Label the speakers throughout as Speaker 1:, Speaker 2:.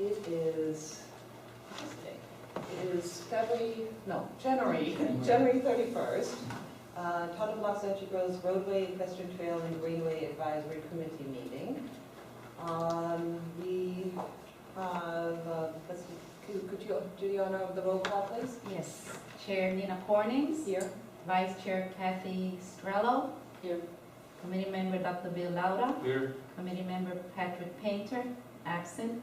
Speaker 1: It is, what's the date? It is January 31st. Town of Los Angeles Roadway, Equestrian Trail, and Greenway Advisory Committee meeting. We have, could you do the honor of the roll call, please?
Speaker 2: Yes. Chair Nina Cornings.
Speaker 1: Here.
Speaker 2: Vice Chair Kathy Strello.
Speaker 1: Here.
Speaker 2: Committee Member Dr. Bill Lauda.
Speaker 3: Here.
Speaker 2: Committee Member Patrick Painter, absent.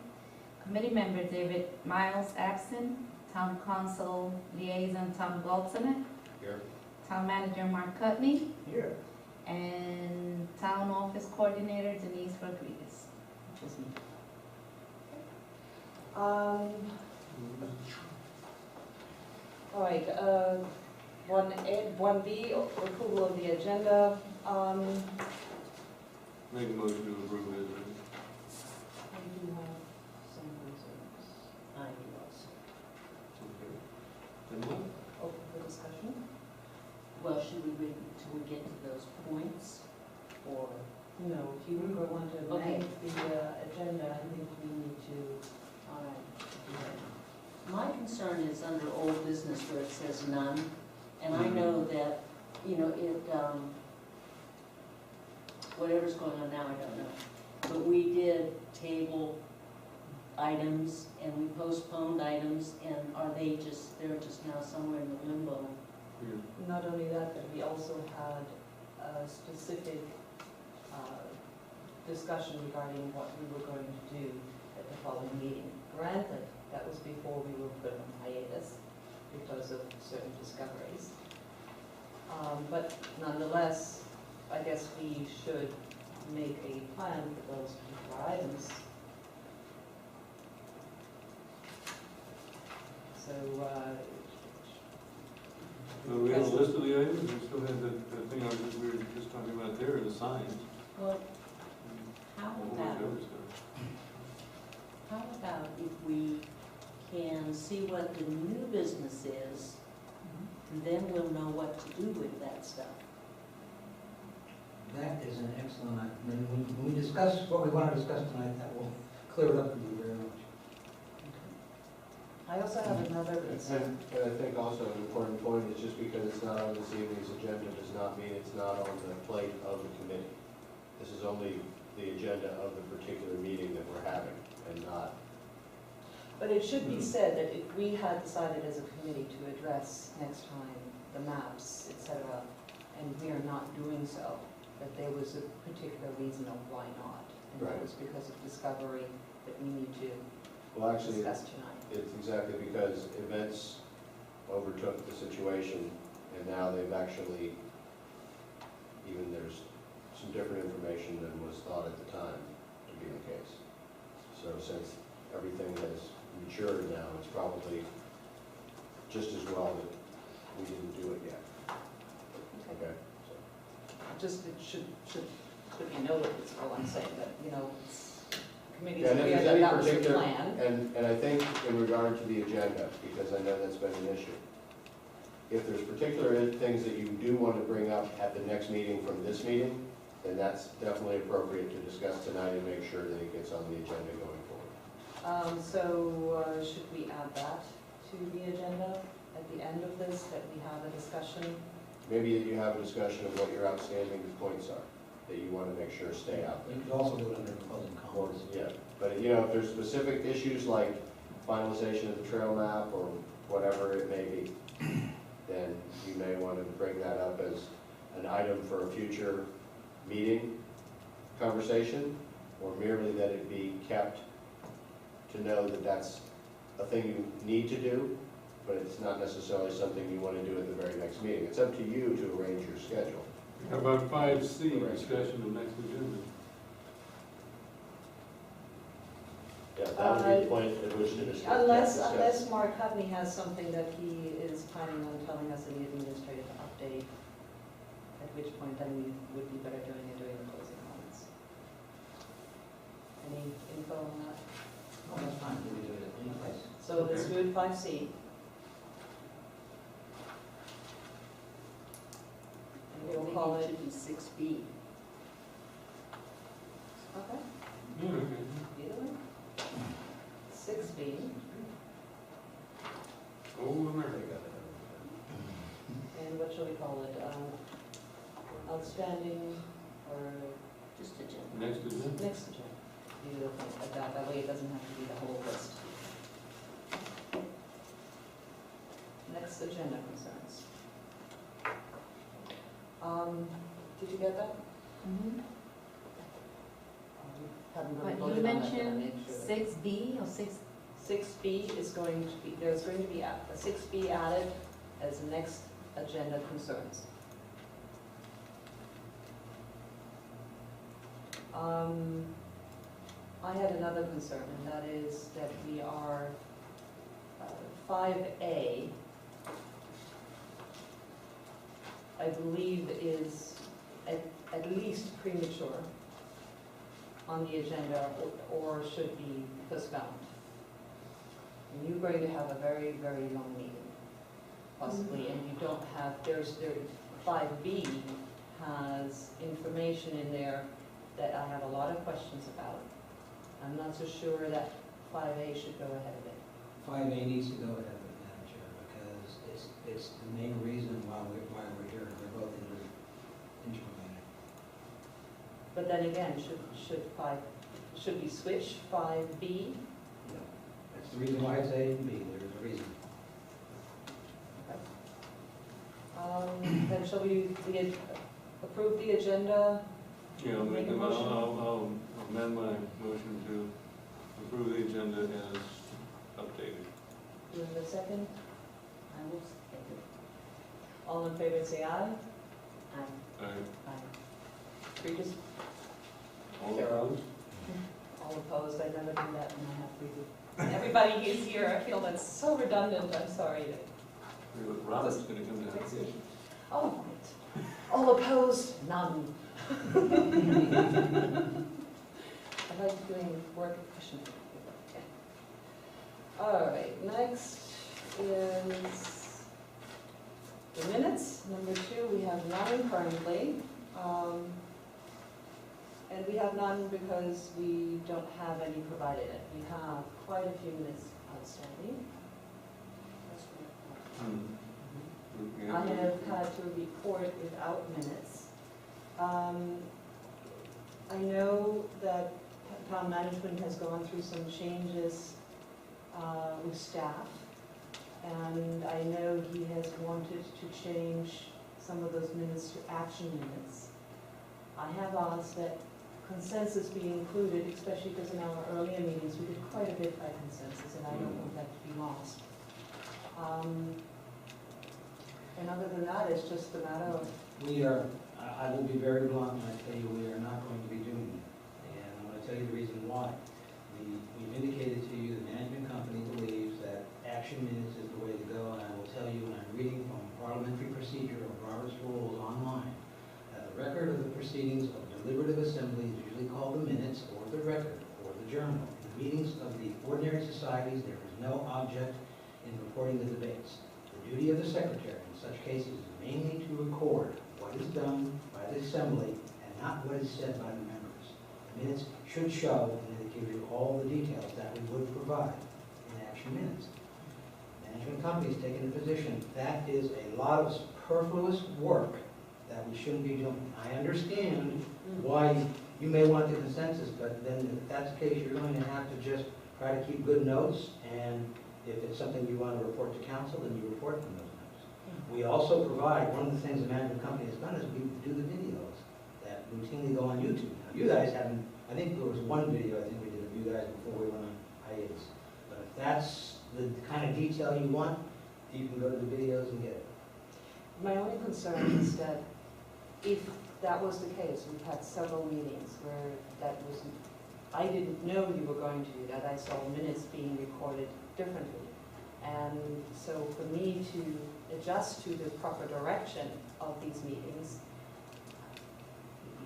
Speaker 2: Committee Member David Miles, absent. Town Council Liaison Tom Goldsonnett.
Speaker 3: Here.
Speaker 2: Town Manager Mark Cutney.
Speaker 3: Here.
Speaker 2: And Town Office Coordinator Denise Rodriguez, which is me.
Speaker 1: All right, 1B, approval of the agenda.
Speaker 3: Make a motion to approve it.
Speaker 1: I do have some reserves. I do also.
Speaker 3: Okay. Then what?
Speaker 1: Open for discussion.
Speaker 4: Well, should we wait until we get to those points, or?
Speaker 1: No, if you want to
Speaker 4: Okay.
Speaker 1: amend the agenda, I think we need to,
Speaker 4: All right. My concern is under old business where it says none, and I know that, you know, whatever's going on now, I don't know. But we did table items and we postponed items, and they're just now somewhere in the limbo.
Speaker 3: Here.
Speaker 1: not only that, but we also had a specific discussion regarding what we were going to do at the following meeting. Granted, that was before we were put on hiatus because of certain discoveries. But nonetheless, I guess we should make a plan for those particular items. So,
Speaker 3: We have a list of the items, we still have the thing we were just talking about there, the signs.
Speaker 4: Well, how
Speaker 3: A whole bunch
Speaker 4: about,
Speaker 3: of other stuff.
Speaker 4: if we can see what the new business is, then we'll know what to do with that stuff.
Speaker 5: That is an excellent item. When we discuss what we want to discuss tonight, that will clear it up for you very much.
Speaker 1: I also have another,
Speaker 6: And I think also an important point is just because it's not on this evening's agenda does not mean it's not on the plate of the committee. This is only the agenda of the particular meeting that we're having and not.
Speaker 1: but it should be said that if we had decided as a committee to address next time the maps, et cetera, and we are not doing so, that there was a particular reason of why not. And that
Speaker 6: Right.
Speaker 1: was because of discovery that we need to
Speaker 6: Well, actually,
Speaker 1: discuss tonight.
Speaker 6: it's exactly because events overtook the situation and now they've actually, even there's some different information than was thought at the time to be the case. So since everything has matured now, it's probably just as well that we didn't do it yet. Okay? So.
Speaker 1: Just, it should be noted, is all I'm saying, that, you know, it's, committee's
Speaker 6: Yeah, and if
Speaker 1: clear
Speaker 6: there's
Speaker 1: that
Speaker 6: any
Speaker 1: that was the
Speaker 6: particular,
Speaker 1: plan.
Speaker 6: and I think in regard to the agenda, because I know that's been an issue, if there's particular things that you do want to bring up at the next meeting from this meeting, then that's definitely appropriate to discuss tonight and make sure that it gets on the agenda going forward.
Speaker 1: Should we add that to the agenda at the end of this, that we have a discussion?
Speaker 6: Maybe that you have a discussion of what your outstanding points are, that you want to make sure stay out there.
Speaker 5: You could also do it under public
Speaker 6: Or,
Speaker 5: comments.
Speaker 6: yeah, but you know, if there's specific issues like finalization of the trail map or whatever it may be, then you may want to bring that up as an item for a future meeting conversation, or merely that it be kept to know that that's a thing you need to do, but it's not necessarily something you want to do at the very next meeting. It's up to you to arrange your schedule.
Speaker 3: How about 5C, discussion of next agenda?
Speaker 6: Yeah, that would be the point at which to discuss.
Speaker 1: Unless Mark Hovney has something that he is planning on telling us in the administrative update, at which point then we would be better doing it during the closing comments. Any info on that?
Speaker 5: Oh, that's fine, we can do it any place.
Speaker 1: So let's do it 5C. And we'll
Speaker 4: Maybe
Speaker 1: call
Speaker 4: it
Speaker 1: it,
Speaker 4: should be 6B.
Speaker 1: okay,
Speaker 3: Okay.
Speaker 1: either way. 6 outstanding or
Speaker 4: Just a general.
Speaker 3: Next agenda?
Speaker 1: next agenda? You look at that, that way it doesn't have to be the whole list. Next agenda concerns. Did you get that?
Speaker 2: Mhm.
Speaker 1: We haven't really
Speaker 2: But you
Speaker 1: voted on that, but I
Speaker 2: mentioned
Speaker 1: made sure.
Speaker 2: 6B or 6,
Speaker 1: 6B is going to be, there's going to be a 6B added as the next agenda concerns. I had another concern, and that is that we are, 5A, I believe is at least premature on the agenda or should be postponed. And you're going to have a very, very long meeting, possibly, and you don't have, 5B has information in there that I have a lot of questions about. I'm not so sure that 5A should go ahead of it.
Speaker 5: 5A needs to go ahead of it, Madam Chair, because it's the main reason why we're here. They're both interrelated.
Speaker 1: But then again, should we switch 5B?
Speaker 5: No. That's the reason why it's A and B. There's a reason.
Speaker 1: Then shall we approve the agenda?
Speaker 3: Yeah, I'll
Speaker 1: Make a motion?
Speaker 3: I'll amend my motion to approve the agenda as updated.
Speaker 1: Do you have a second?
Speaker 4: I will second it.
Speaker 1: All in favor, say aye.
Speaker 4: Aye.
Speaker 3: Aye.
Speaker 1: Regis?
Speaker 3: All opposed?
Speaker 1: All opposed, I never do that when I have Regis. And everybody is here, I feel that's so redundant, I'm sorry.
Speaker 3: Robert's gonna come down.
Speaker 1: Oh, right. All opposed, none. I like doing work efficiently. Okay. All right, next is the minutes. Number 2, we have none currently. And we have none because we don't have any provided. We have quite a few minutes outstanding.
Speaker 4: That's right.
Speaker 3: Hmm.
Speaker 1: I have had to report without minutes. I know that town management has gone through some changes with staff, and I know he has wanted to change some of those minutes to action minutes. I have asked that consensus be included, especially because in our earlier meetings, we did quite a bit by consensus, and I don't want that to be lost. And other than that, it's just a matter of,
Speaker 5: I will be very blunt when I tell you we are not going to be doing it. And I'm going to tell you the reason why. We've indicated to you the management company believes that action minutes is the way to go, and I will tell you when I'm reading from parliamentary procedure of Robert's Rules online, that the record of the proceedings of deliberative assembly is usually called the minutes or the record or the journal. In the meetings of the ordinary societies, there is no object in reporting the debates. The duty of the secretary in such cases is mainly to record what is done by the assembly and not what is said by the members. The minutes should show and it gives you all the details that we would provide in action minutes. Management companies taking the position that is a lot of superfluous work that we shouldn't be doing. I understand why you may want the consensus, but then if that's the case, you're going to have to just try to keep good notes, and if it's something you want to report to council, then you report from those notes. We also provide, one of the things the management company has done is we do the videos that routinely go on YouTube. Now, you guys haven't, I think there was one video I think we did of you guys before we went on hiatus. But if that's the kind of detail you want, you can go to the videos and get it.
Speaker 1: my only concern is that if that was the case, we've had several meetings where that was, I didn't know you were going to do that. I saw minutes being recorded differently. And so for me to adjust to the proper direction of these meetings,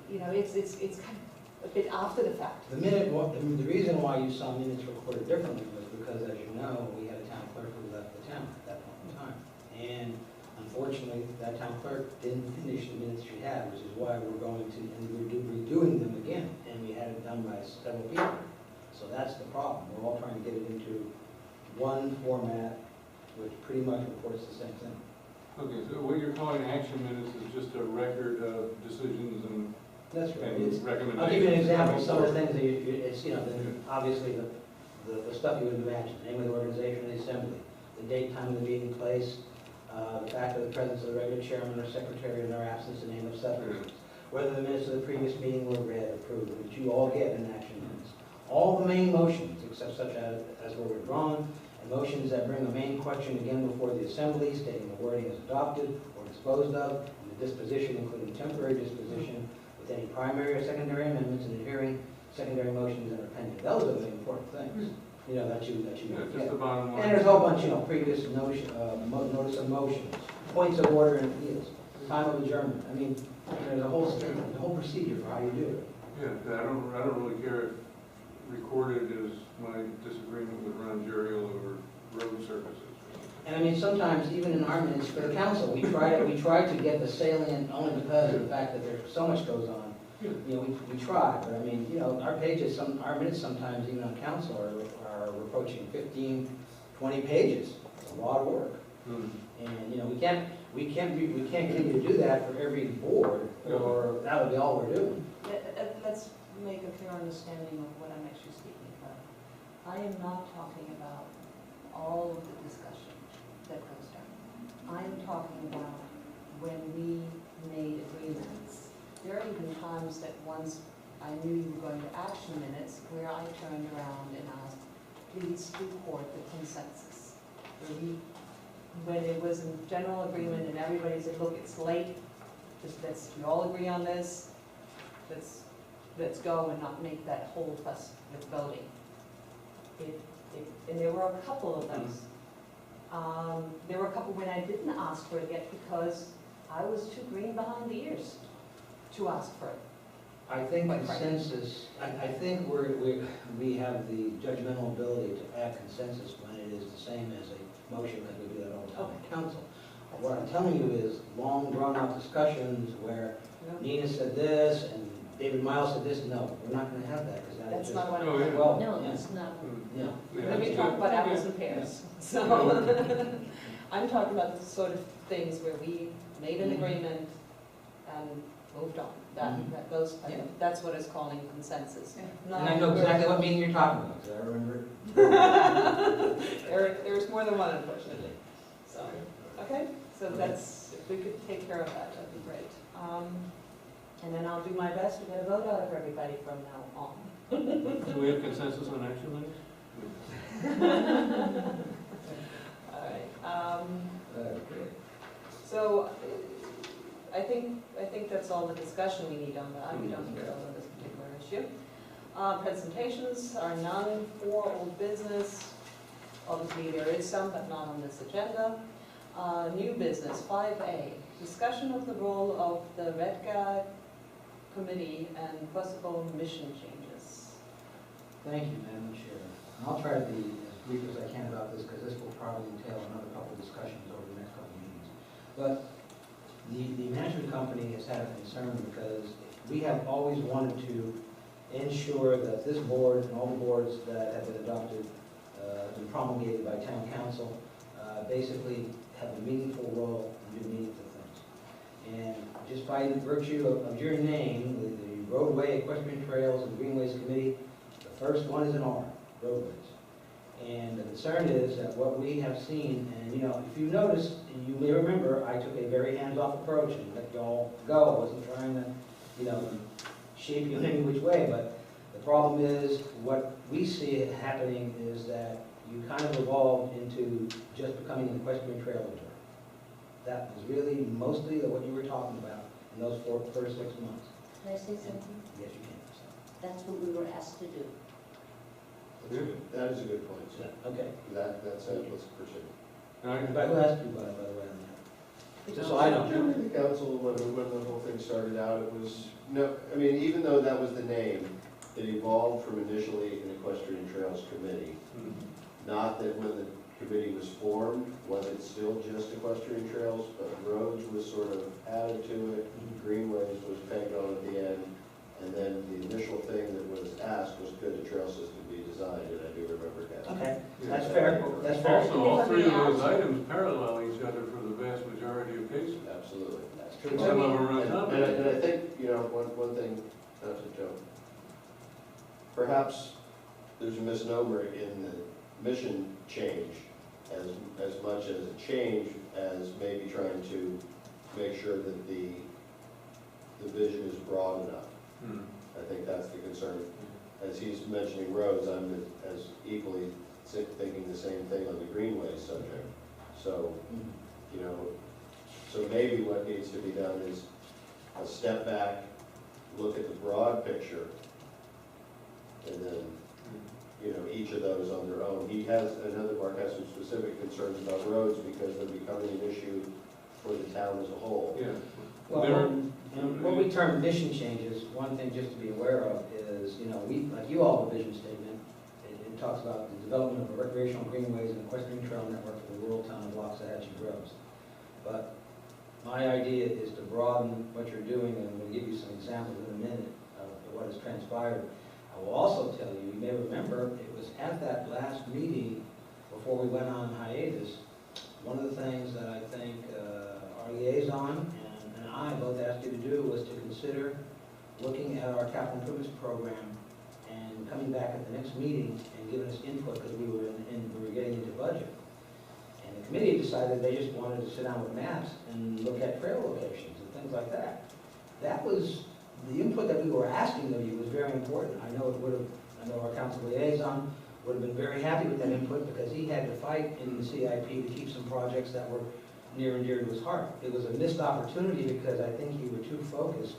Speaker 1: you know, it's kind of a bit after the fact.
Speaker 5: The reason why you saw minutes recorded differently was because, as you know, we had a town clerk who left the town at that point in time. And unfortunately, that town clerk didn't finish the minutes she had, which is why we're going to, and we're redoing them again. And we had it done by several people. So that's the problem. We're all trying to get it into one format which pretty much reports the same thing.
Speaker 3: Okay, so what you're calling action minutes is just a record of decisions and
Speaker 5: That's right.
Speaker 3: and recommendations?
Speaker 5: I'll give you an example, some of the things that it's, obviously the stuff you would imagine, name of the organization of the assembly, the date, time of the meeting, place, the fact of the presence of the regular chairman or secretary in their absence, the name of such persons, whether the minutes of the previous meeting were read, approved, which you all get in action minutes. All the main motions, except such as were withdrawn, and motions that bring a main question again before the assembly, stating the wording is adopted or disposed of, and the disposition, including temporary disposition, with any primary or secondary amendments and adhering secondary motions that are pending. Those are the important things, that you
Speaker 3: Yeah, just
Speaker 5: get.
Speaker 3: the bottom line.
Speaker 5: And there's a whole bunch, previous notion, notice of motions, points of order and appeals, time of adjournment. I mean, there's a whole procedure for how you do it.
Speaker 3: Yeah, I don't really care if recorded as my disagreement with Ron Jerial over road services.
Speaker 5: And I mean, sometimes even in our minutes for the council, we try to get the salient only because of the fact that there's so much goes on. We try, but I mean, our pages, our minutes sometimes even on council are approaching 15, 20 pages. It's a lot of work.
Speaker 3: Hmm.
Speaker 5: And, we can't get you to do that for every board, or that would be all we're doing.
Speaker 1: Let's make a clear understanding of what I'm actually speaking about. I am not talking about all of the discussion that goes down. I'm talking about when we made agreements. There are even times that once I knew you were going to action minutes, where I turned around and asked, please report the consensus. When it was in general agreement and everybody said, look, it's late, we all agree on this, let's go and not make that whole fuss with voting. And there were a couple of those. There were a couple when I didn't ask for it yet because I was too green behind the ears to ask for it.
Speaker 5: I think consensus, I think we have the judgmental ability to add consensus when it is the same as a motion, that we do that all the time in council. What I'm telling you is long drawn-out discussions where Nina said this and David Miles said this. No, we're not going to have that because that
Speaker 1: That's
Speaker 5: is
Speaker 1: not
Speaker 5: just...
Speaker 1: what
Speaker 3: Oh, yeah.
Speaker 1: I'm.
Speaker 5: Well,
Speaker 4: No,
Speaker 5: yeah.
Speaker 4: that's not,
Speaker 5: Yeah.
Speaker 3: Yeah,
Speaker 1: Let me
Speaker 3: that's
Speaker 1: talk
Speaker 3: good.
Speaker 1: about
Speaker 3: Okay.
Speaker 1: apples and pears. So, I'm talking about the sort of things where we made an agreement and moved on. That goes,
Speaker 5: Yeah.
Speaker 1: that's what it's calling consensus.
Speaker 5: And I know exactly what meeting you're talking about, because I remember it.
Speaker 1: There's more than one, unfortunately. So, okay, so that's, if we could take care of that, that'd be great. And then I'll do my best to get a vote out of everybody from now on.
Speaker 3: Do we have consensus on action minutes?
Speaker 1: All right.
Speaker 5: Okay.
Speaker 1: So, I think that's all the discussion we need on that. We don't need to vote on this particular issue. Presentations are none for old business. Obviously, there is some, but not on this agenda. New business, 5A, discussion of the role of the Retga Committee and possible mission changes.
Speaker 5: Thank you, Madam Chair. And I'll try to be as brief as I can about this, because this will probably entail another couple of discussions over the next couple of meetings. But the management company has had a concern because we have always wanted to ensure that this board and all the boards that have been adopted and promulgated by town council basically have a meaningful role and do meaningful things. And just by virtue of your name, the Roadway, Equestrian Trails, and Greenways Committee, the first one is an R, roadways. And the concern is that what we have seen, and if you notice, and you may remember, I took a very hands-off approach and let y'all go. I wasn't trying to, shape you in any which way, but the problem is, what we see happening is that you kind of evolved into just becoming an equestrian trail observer. That was really mostly what you were talking about in those first 6 months.
Speaker 4: can I say something?
Speaker 5: Yes, you can.
Speaker 4: That's what we were asked to do.
Speaker 6: That is a good point. So
Speaker 5: Okay.
Speaker 6: that's it, let's proceed.
Speaker 5: But who asked you, by the way, on that? Just so I know.
Speaker 6: During the council, when the whole thing started out, it was, even though that was the name, it evolved from initially an Equestrian Trails Committee. Not that when the committee was formed, was it still just equestrian trails, but roads was sort of added to it, greenways was pegged on at the end, and then the initial thing that was asked was could a trail system be designed, and I do remember that.
Speaker 5: Okay, that's fair, that's fair.
Speaker 3: Also, all three of those items parallel each other for the vast majority of cases.
Speaker 6: Absolutely.
Speaker 5: That's true.
Speaker 3: Some of them are
Speaker 6: And
Speaker 3: uncommon.
Speaker 6: I think, you know, one thing, not to joke, perhaps there's a misnomer in the mission change as much as a change as maybe trying to make sure that the vision is broad enough.
Speaker 3: Hmm.
Speaker 6: I think that's the concern. As he's mentioning roads, I'm as equally thinking the same thing on the greenway subject. So, you know, so maybe what needs to be done is a step back, look at the broad picture, and then, you know, each of those on their own. Mark has some specific concerns about roads because they're becoming an issue for the town as a whole.
Speaker 3: Yeah.
Speaker 5: Well,
Speaker 3: There-
Speaker 5: and what we term mission changes, one thing just to be aware of is, you know, like you all have a vision statement. It talks about the development of recreational greenways and equestrian trail network for the rural town of Waxahachie Groves. But my idea is to broaden what you're doing, and I'm going to give you some examples in a minute of what has transpired. I will also tell you, you may remember, it was at that last meeting before we went on hiatus, one of the things that I think our liaison and I both asked you to do was to consider looking at our capital improvements program and coming back at the next meeting and giving us input, because we were getting into budget. And the committee decided they just wanted to sit down with maps and look at trail locations and things like that. That was, the input that we were asking of you was very important. I know our council liaison would have been very happy with that input, because he had to fight in the CIP to keep some projects that were near and dear to his heart. It was a missed opportunity because I think you were too focused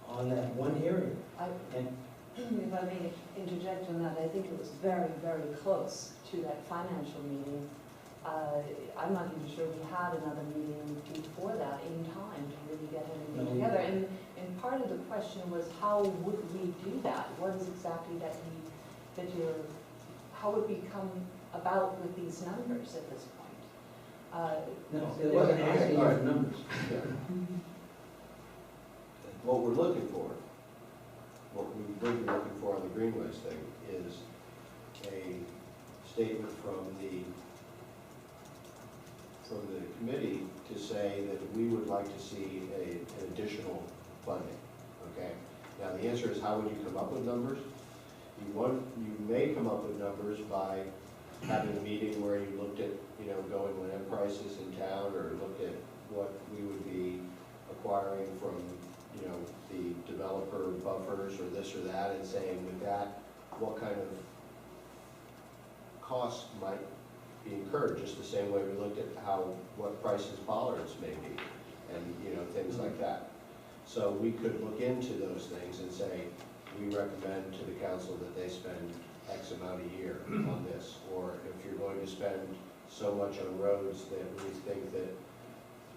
Speaker 5: on that one area. And
Speaker 1: If I may interject on that, I think it was very, very close to that financial meeting. I'm not even sure we had another meeting before that in time to really get everything
Speaker 5: No, we
Speaker 1: together.
Speaker 5: didn't.
Speaker 1: And part of the question was, how would we do that? What is exactly how would we come about with these numbers at this point?
Speaker 5: no, it wasn't asking you for numbers.
Speaker 6: Yeah. What we're looking for, what we've been looking for on the greenways thing is a statement from the committee to say that we would like to see an additional funding, okay? Now, the answer is, how would you come up with numbers? You may come up with numbers by having a meeting where you looked at, you know, going land prices in town, or looked at what we would be acquiring from, you know, the developer buffers or this or that, and saying with that, what kind of costs might be incurred, just the same way we looked at what prices bollards may be, and, you know, things like that. So we could look into those things and say, we recommend to the council that they spend X amount a year on this, or if you're going to spend so much on roads that we think that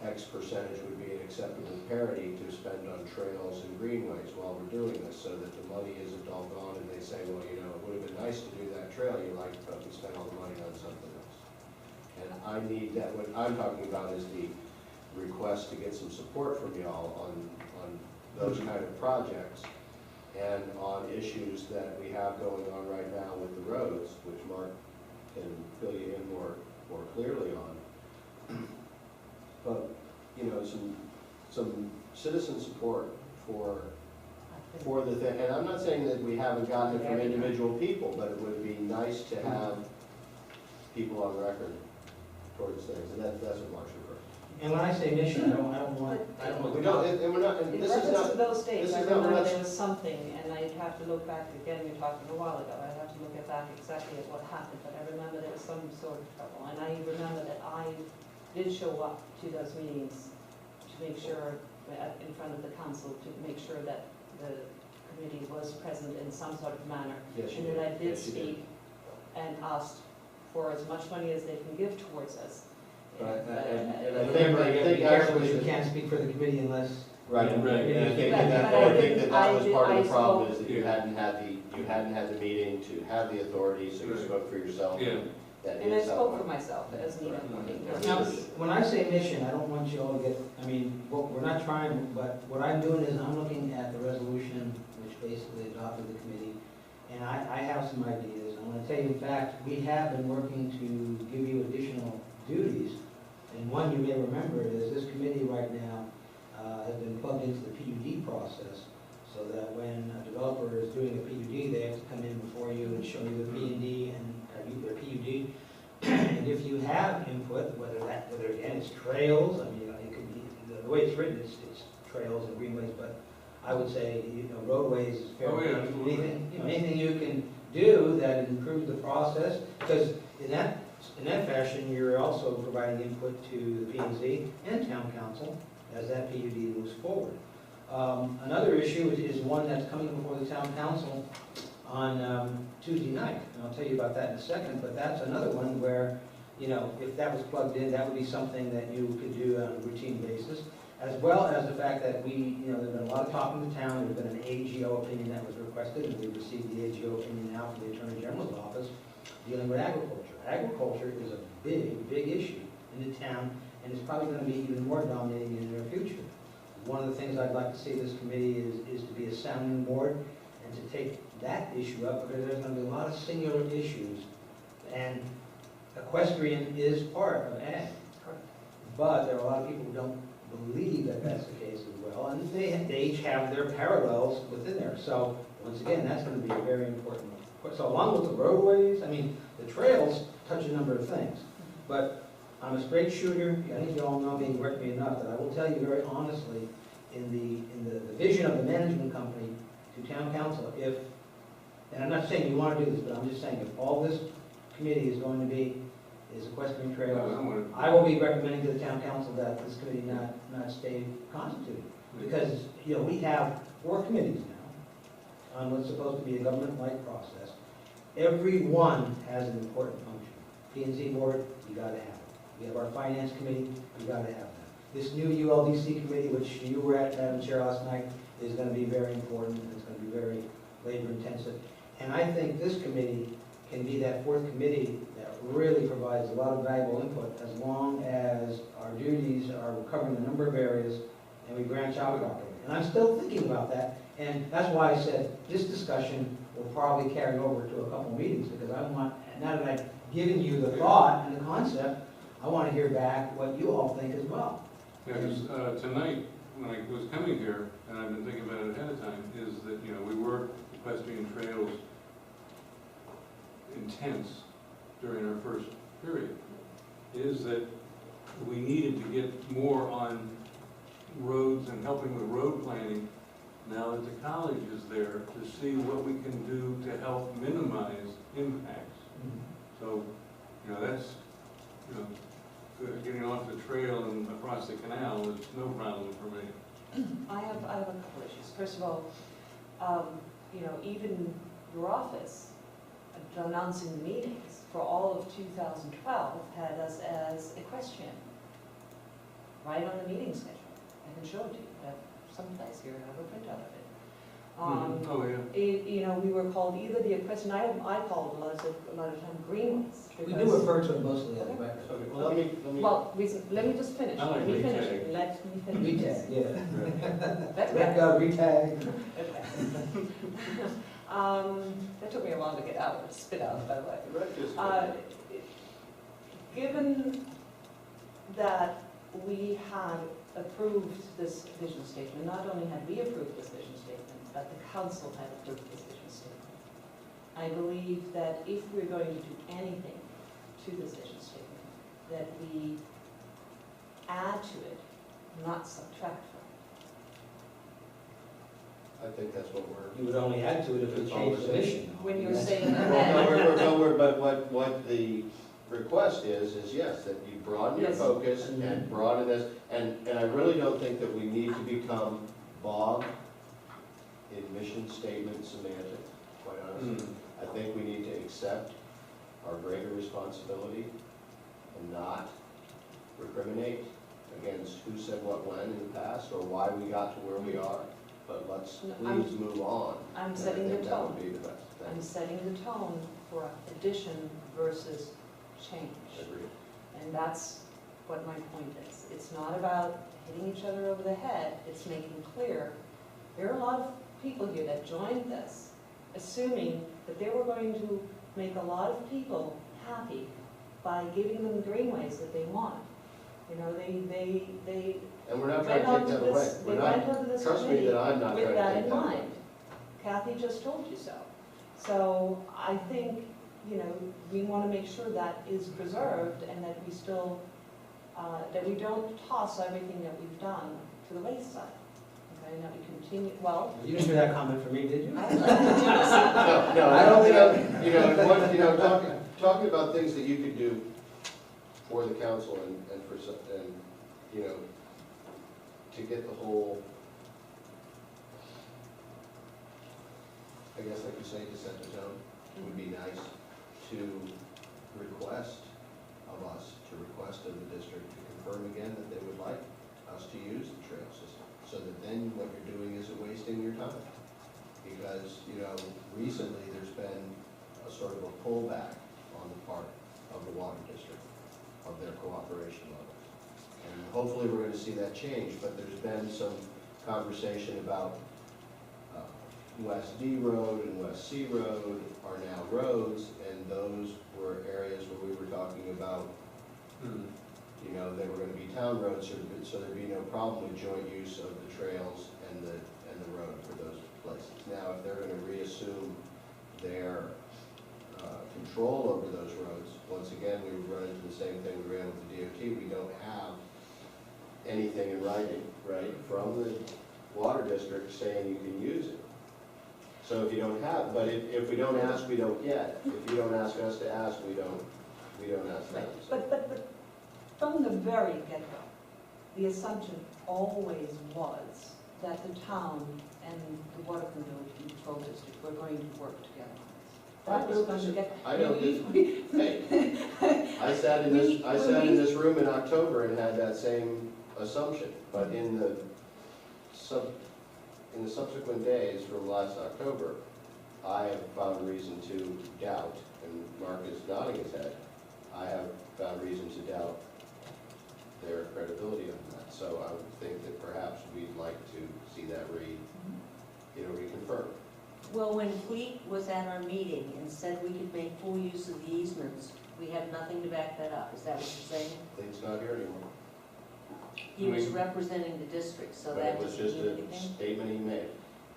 Speaker 6: X percentage would be an acceptable parity to spend on trails and greenways while we're doing this, so that the money isn't all gone and they say, well, you know, it would have been nice to do that trail you liked, but we spent all the money on something else. And I need that, what I'm talking about is the request to get some support from y'all on those kind of projects, and on issues that we have going on right now with the roads, which Mark can fill you in more clearly on. But, you know, some citizen support for the thing, and I'm not saying that we haven't gotten it from individual people, but it would be nice to have people on record towards things, and that's what Mark's referring.
Speaker 5: And when I say mission, I don't want.
Speaker 6: We don't, and we're not, and
Speaker 1: In
Speaker 6: this is
Speaker 1: reference
Speaker 6: not,
Speaker 1: to those dates,
Speaker 6: this
Speaker 1: I
Speaker 6: is not- we're
Speaker 1: remember
Speaker 6: not-
Speaker 1: there was something, and I'd have to look back, again, you're talking a while ago, I'd have to look back exactly at what happened, but I remember there was some sort of trouble, and I remember that I did show up to those meetings to make sure, in front of the council, to make sure that the committee was present in some sort of manner.
Speaker 6: yes, you
Speaker 1: And
Speaker 6: did.
Speaker 1: that I did
Speaker 6: Yes, you did.
Speaker 1: speak and asked for as much money as they can give towards us.
Speaker 6: Right, and I
Speaker 5: Remember, you gotta be
Speaker 6: think
Speaker 5: careful,
Speaker 6: actually,
Speaker 5: you can't speak for the committee unless.
Speaker 6: right, and
Speaker 3: Right.
Speaker 6: I think
Speaker 1: But
Speaker 6: that,
Speaker 1: I
Speaker 6: I think
Speaker 1: did-
Speaker 6: that was part of
Speaker 1: I
Speaker 6: the problem, is
Speaker 1: spoke-
Speaker 6: that you hadn't had the meeting to have the authority, so you
Speaker 3: Right.
Speaker 6: spoke for yourself.
Speaker 3: Yeah.
Speaker 6: That
Speaker 1: And I
Speaker 6: is how
Speaker 1: spoke
Speaker 6: it
Speaker 1: for
Speaker 6: went.
Speaker 1: myself as needed.
Speaker 6: Right.
Speaker 5: Now, when I say mission, I don't want you all to get, I mean, we're not trying, but what I'm doing is I'm looking at the resolution, which basically adopted the committee, and I have some ideas. I want to tell you, in fact, we have been working to give you additional duties And one you may remember is this committee right now has been plugged into the PUD process, so that when a developer is doing a PUD, they have to come in before you and show you the P&D and their PUD. And if you have input, whether again it's trails, I mean, it could be, the way it's written, it's trails and greenways, but I would say, roadways is fair.
Speaker 3: Oh, yeah, absolutely.
Speaker 5: Anything you can do that improves the process, because in that fashion, you're also providing input to the P&Z and town council as that PUD moves forward. Another issue is one that's coming before the town council on Tuesday night, and I'll tell you about that in a second, but that's another one where, if that was plugged in, that would be something that you could do on a routine basis, as well as the fact that there's been a lot of talk in the town, there's been an AGO opinion that was requested, and we received the AGO opinion now from the Attorney General's office dealing with agriculture. Agriculture is a big, big issue in the town, and it's probably going to be even more dominating in the near future. One of the things I'd like to see this committee is to be a sounding board and to take that issue up, because there's going to be a lot of singular issues, and equestrian is part of ag. But there are a lot of people who don't believe that that's the case as well, and they each have their parallels within there. So once again, that's going to be a very important one. So along with the roadways, I mean, the trails touch a number of things, but I'm a straight shooter. I think you all know me and work me enough that I will tell you very honestly, in the vision of the management company to town council, and I'm not saying you want to do this, but I'm just saying if all this committee is going to be is equestrian trails, I will be recommending to the town council that this committee not stay constituted. Because, we have 4 committees now on what's supposed to be a government-like process. Every one has an important function. P&Z board, you gotta have it. We have our finance committee, you gotta have that. This new ULDC committee, which you were at, Madam Chair, last night, is gonna be very important. It's gonna be very labor-intensive. And I think this committee can be that 4th committee that really provides a lot of valuable input, as long as our duties are covering a number of areas and we branch out properly. And I'm still thinking about that, and that's why I said this discussion will probably carry over to a couple meetings, because I want, now that I've given you the thought and the concept, I want to hear back what you all think as well.
Speaker 3: Yeah, because tonight, when I was coming here, and I've been thinking about it ahead of time, is that, we were equestrian trails intense during our first period, is that we needed to get more on roads and helping with road planning now that the college is there, to see what we can do to help minimize impacts. So, that's, getting off the trail and across the canal is no problem for me.
Speaker 1: I have a couple issues. First of all, even your office, announcing the meetings for all of 2012 had us as equestrian, right on the meeting schedule. I can show it to you. I have someplace here, I have a printout of it.
Speaker 3: Oh, yeah.
Speaker 1: We were called either the equestrian, I called a lot of time greenways.
Speaker 5: We do refer to it mostly as
Speaker 1: Okay.
Speaker 5: records.
Speaker 6: Okay, well, let me.
Speaker 1: Well, let me just finish.
Speaker 3: I like
Speaker 1: Let me finish.
Speaker 3: retag.
Speaker 1: Let me finish.
Speaker 5: Retag, yeah.
Speaker 1: That's
Speaker 5: Retag.
Speaker 1: Okay. That took me a while to get out, spit out, by the way. Given that we had approved this vision statement, not only had we approved this vision statement, but the council had approved this vision statement, I believe that if we're going to do anything to this vision statement, that we add to it, not subtract from it.
Speaker 6: I think that's what we're.
Speaker 5: You would only add to it if we changed the mission.
Speaker 1: When you're saying
Speaker 6: But what the request is yes, that you broaden your
Speaker 1: Yes.
Speaker 6: focus and broaden this, and I really don't think that we need to become bogged in mission statement semantics, quite honestly. I think we need to accept our greater responsibility and not recriminate against who said what when in the past, or why we got to where we are, but let's
Speaker 1: No,
Speaker 6: please move on.
Speaker 1: I'm
Speaker 6: And I
Speaker 1: setting the
Speaker 6: think that
Speaker 1: tone.
Speaker 6: would be the best thing.
Speaker 1: I'm setting the tone for addition versus change.
Speaker 6: Agreed.
Speaker 1: And that's what my point is. It's not about hitting each other over the head, it's making clear, there are a lot of people here that joined this, assuming that they were going to make a lot of people happy by giving them greenways that they want. You know, they
Speaker 6: And we're not trying
Speaker 1: went
Speaker 6: to take
Speaker 1: onto
Speaker 6: that away.
Speaker 1: this, they
Speaker 6: We're
Speaker 1: went
Speaker 6: not,
Speaker 1: onto this
Speaker 6: trust me
Speaker 1: committee
Speaker 6: that I'm not trying
Speaker 1: with
Speaker 6: to
Speaker 1: that
Speaker 6: take
Speaker 1: in
Speaker 6: that away.
Speaker 1: mind. Kathy just told you so. So I think, you know, we want to make sure that is preserved and that we still, that we don't toss everything that we've done to the wayside. Okay, and that we continue, well.
Speaker 5: You didn't hear that comment from me, did you?
Speaker 6: No, I don't think, you know, what, you know, talking about things that you could do for the council and for, and, you know, to get the whole, I guess I could say to set the tone, it would be nice to request of us, to request of the district to confirm again that they would like us to use the trail system, so that then what you're doing isn't wasting your time. Because, you know, recently there's been a sort of a pullback on the part of the water district, of their cooperation levels. And hopefully we're gonna see that change, but there's been some conversation about West D Road and West C Road are now roads, and those were areas where we were talking about, you know, they were gonna be town roads, so there'd be no problem with joint use of the trails and the road for those places. Now, if they're gonna reassume their control over those roads, once again, we would run into the same thing we ran with the DOT. We don't have anything in writing, right, from the water district saying you can use it. So if you don't have, but if we don't ask, we don't get. If you don't ask us to ask, we don't ask them. So-
Speaker 1: But from the very get-go, the assumption always was that the town and the water control district were going to work together on this. That was going to get.
Speaker 6: I don't Hey, I sat in this room in October and had that same assumption, but in the subsequent days from last October, I have found reason to doubt, and Mark is nodding his head, I have found reason to doubt their credibility on that. So I would think that perhaps we'd like to see that reconfirmed.
Speaker 4: Well, when Fleet was at our meeting and said we could make full use of the easements, we had nothing to back that up. Is that what you're saying?
Speaker 6: Cleet's not here anymore,
Speaker 4: He was representing the district, so
Speaker 6: but
Speaker 4: that
Speaker 6: it was
Speaker 4: doesn't
Speaker 6: just
Speaker 4: mean
Speaker 6: a
Speaker 4: anything?
Speaker 6: statement he made.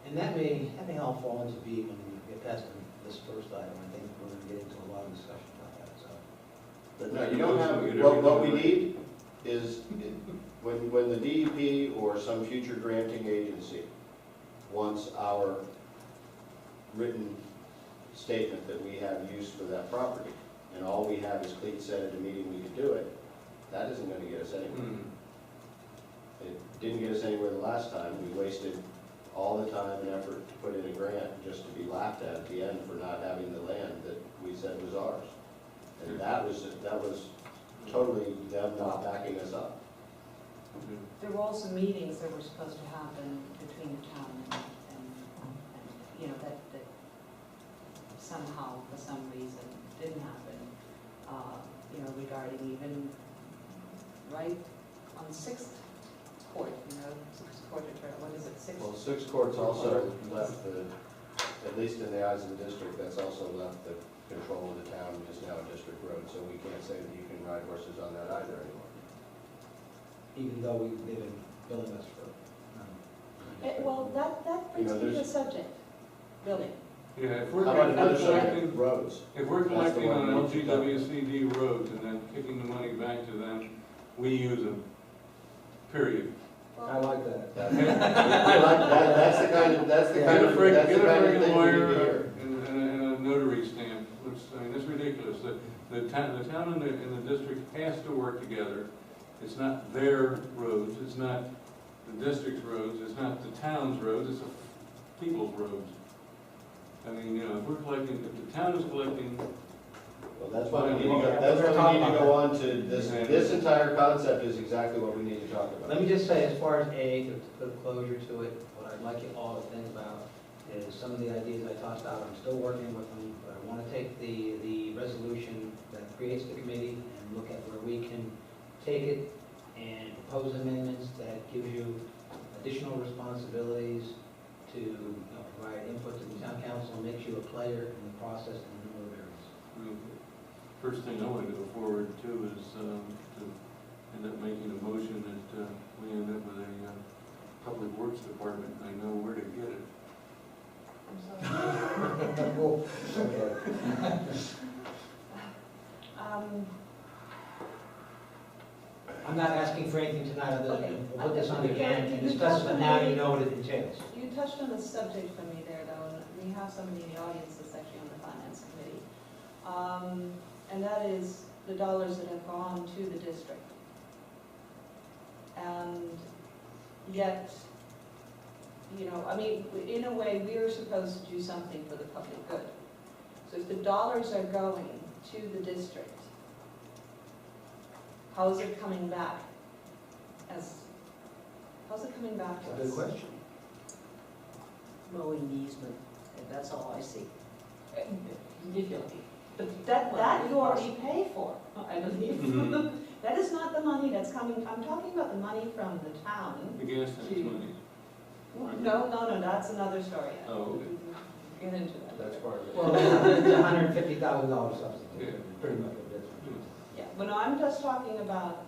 Speaker 5: And that may all fall into being when we get past this first item. I think we're gonna get into a lot of discussion about that, so.
Speaker 6: But no, you don't have, what we need is, when the DEP or some future granting agency wants our written statement that we have use for that property, and all we have is Cleet said at a meeting we could do it, that isn't gonna get us anywhere. It didn't get us anywhere the last time. We wasted all the time and effort to put in a grant just to be laughed at the end for not having the land that we said was ours. And that was totally them not backing us up.
Speaker 1: There were also meetings that were supposed to happen between the town and you know, that somehow, for some reason, didn't happen. You know, regarding even right on Sixth Court, you know, Sixth Court or Trail, what is it, Sixth?
Speaker 6: Well, Sixth Court's also left at least in the eyes of the district, that's also left the control of the town, is now a district road, so we can't say that you can ride horses on that either anymore.
Speaker 5: Even though they've been billing us for.
Speaker 1: Well, that brings
Speaker 6: You know,
Speaker 1: me to the
Speaker 6: there's-
Speaker 1: subject, really.
Speaker 3: Yeah, if we're
Speaker 6: How about another
Speaker 3: collecting,
Speaker 6: subject, roads?
Speaker 3: if we're
Speaker 6: That's the
Speaker 3: collecting
Speaker 6: one
Speaker 3: on
Speaker 6: we should talk about.
Speaker 3: LGWCD roads and then kicking the money back to them, we use them, period.
Speaker 5: I like that.
Speaker 6: That's the kind of, that's the
Speaker 3: Get
Speaker 6: kind
Speaker 3: a
Speaker 6: of,
Speaker 3: friggin',
Speaker 6: that's the
Speaker 3: get a
Speaker 6: kind of
Speaker 3: friggin'
Speaker 6: thing we need to
Speaker 3: lawyer
Speaker 6: hear.
Speaker 3: and a notary stamp, which, I mean, it's ridiculous. The town and the district has to work together. It's not their roads, it's not the district's roads, it's not the town's roads, it's the people's roads. I mean, you know, if we're collecting, if the town is collecting,
Speaker 6: Well, that's why we need to go, that's why we need to go on to this entire concept is exactly what we need to talk about.
Speaker 5: Let me just say, as far as to put closure to it, what I'd like you all to think about is some of the ideas I tossed out. I'm still working with them, but I want to take the resolution that creates the committee and look at where we can take it and propose amendments that give you additional responsibilities to provide input to the town council and makes you a player in the process and the number of areas.
Speaker 3: first thing I want to go forward to is to end up making a motion that we end up with a public works department, I know where to get it.
Speaker 1: I'm sorry.
Speaker 5: Well, okay. I'm not asking for anything tonight other
Speaker 1: Okay.
Speaker 5: than we'll put this on again and discuss it, but now you know what it entails.
Speaker 1: You touched on a subject for me there, though, and we have somebody in the audience that's actually on the finance committee. And that is the dollars that have gone to the district. And yet, you know, I mean, in a way, we are supposed to do something for the public good. So if the dollars are going to the district, how is it coming back? How's it coming back to us?
Speaker 5: Good question.
Speaker 4: Mowing easement, and that's all I see.
Speaker 1: But that you already pay for, I believe.
Speaker 3: Mhm.
Speaker 1: That is not the money that's coming, I'm talking about the money from the town.
Speaker 3: The gas tax money.
Speaker 1: No, that's another story.
Speaker 3: Oh, okay.
Speaker 1: Get into that.
Speaker 6: That's part of it.
Speaker 5: Well, it's $150,000 subsidy,
Speaker 3: Yeah.
Speaker 5: pretty much what it is.
Speaker 1: Yeah, but no, I'm just talking about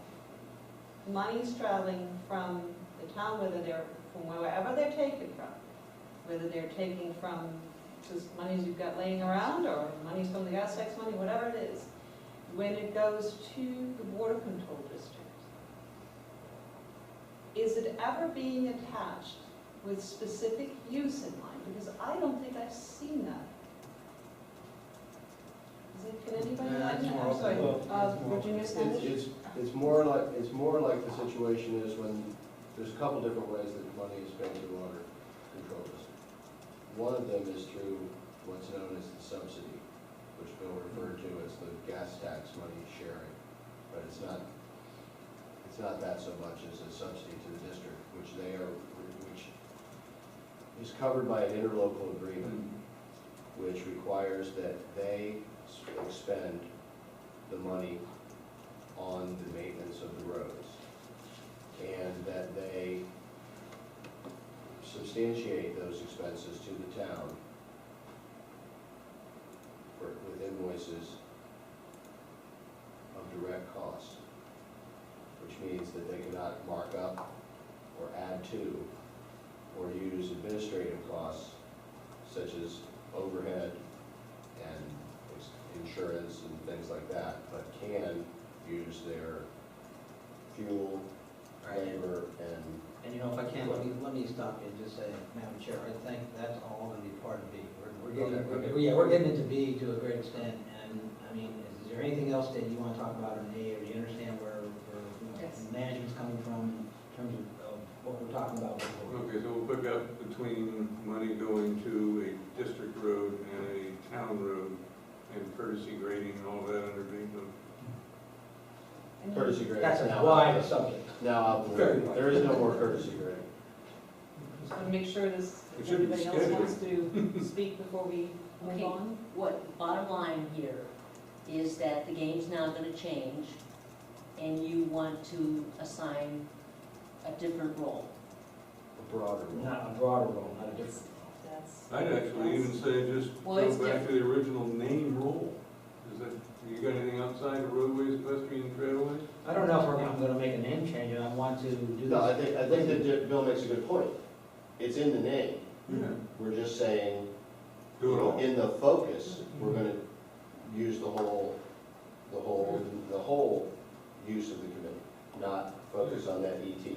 Speaker 1: monies traveling from the town, whether they're, from wherever they're taken from. Whether they're taking from just monies you've got laying around, or monies from the gas tax money, whatever it is. When it goes to the water control district, is it ever being attached with specific use in mind? Because I don't think I've seen that. Can anybody
Speaker 5: Yeah,
Speaker 1: imagine?
Speaker 5: it's more
Speaker 1: I'm sorry,
Speaker 5: open. It's more
Speaker 1: Virginia
Speaker 5: open.
Speaker 1: Standish?
Speaker 6: It's more like the situation is when, there's a couple different ways that money is spent to the water control district. One of them is through what's known as the subsidy, which Bill referred to as the gas tax money sharing. But it's not that so much as a subsidy to the district, which is covered by an interlocal agreement, which requires that they expend the money on the maintenance of the roads, and that they substantiate those expenses to the town with invoices of direct costs, which means that they cannot mark up or add to or use administrative costs such as overhead and insurance and things like that, but can use their fuel, labor, and
Speaker 5: And you know, if I can, let me stop you and just say, Madam Chair, I think that's all going to be part of B. We're getting into B to a great extent, and, I mean, is there anything else that you want to talk about in A, or do you understand where
Speaker 1: Yes.
Speaker 5: management's coming from in terms of what we're talking about?
Speaker 3: Okay, so we'll pick up between money going to a district road and a town road and courtesy grading and all that underneath them.
Speaker 6: courtesy grading.
Speaker 5: That's a wide subject.
Speaker 6: Now out the
Speaker 5: Very
Speaker 6: window.
Speaker 5: wide.
Speaker 6: There is no more courtesy grading.
Speaker 1: Just want to make sure this,
Speaker 3: It
Speaker 1: if
Speaker 3: should be
Speaker 1: anybody else wants to speak before we move
Speaker 4: Okay.
Speaker 1: on.
Speaker 4: What, bottom line here is that the game's now gonna change, and you want to assign a different role.
Speaker 6: A broader role.
Speaker 5: Not a broader role, not a different
Speaker 1: That's.
Speaker 3: I'd actually even say just
Speaker 4: Well, it's
Speaker 3: go back to the original name role. Is that, you got anything outside of roadways, pedestrian trailways?
Speaker 5: role. I don't know if I'm going to make a name change, and I want to do
Speaker 6: No, I
Speaker 5: this.
Speaker 6: think that Bill makes a good point. It's in the name.
Speaker 3: Yeah.
Speaker 6: We're just saying,
Speaker 3: Do it all.
Speaker 6: in the focus, we're gonna use the whole use of the committee, not focus on that ET.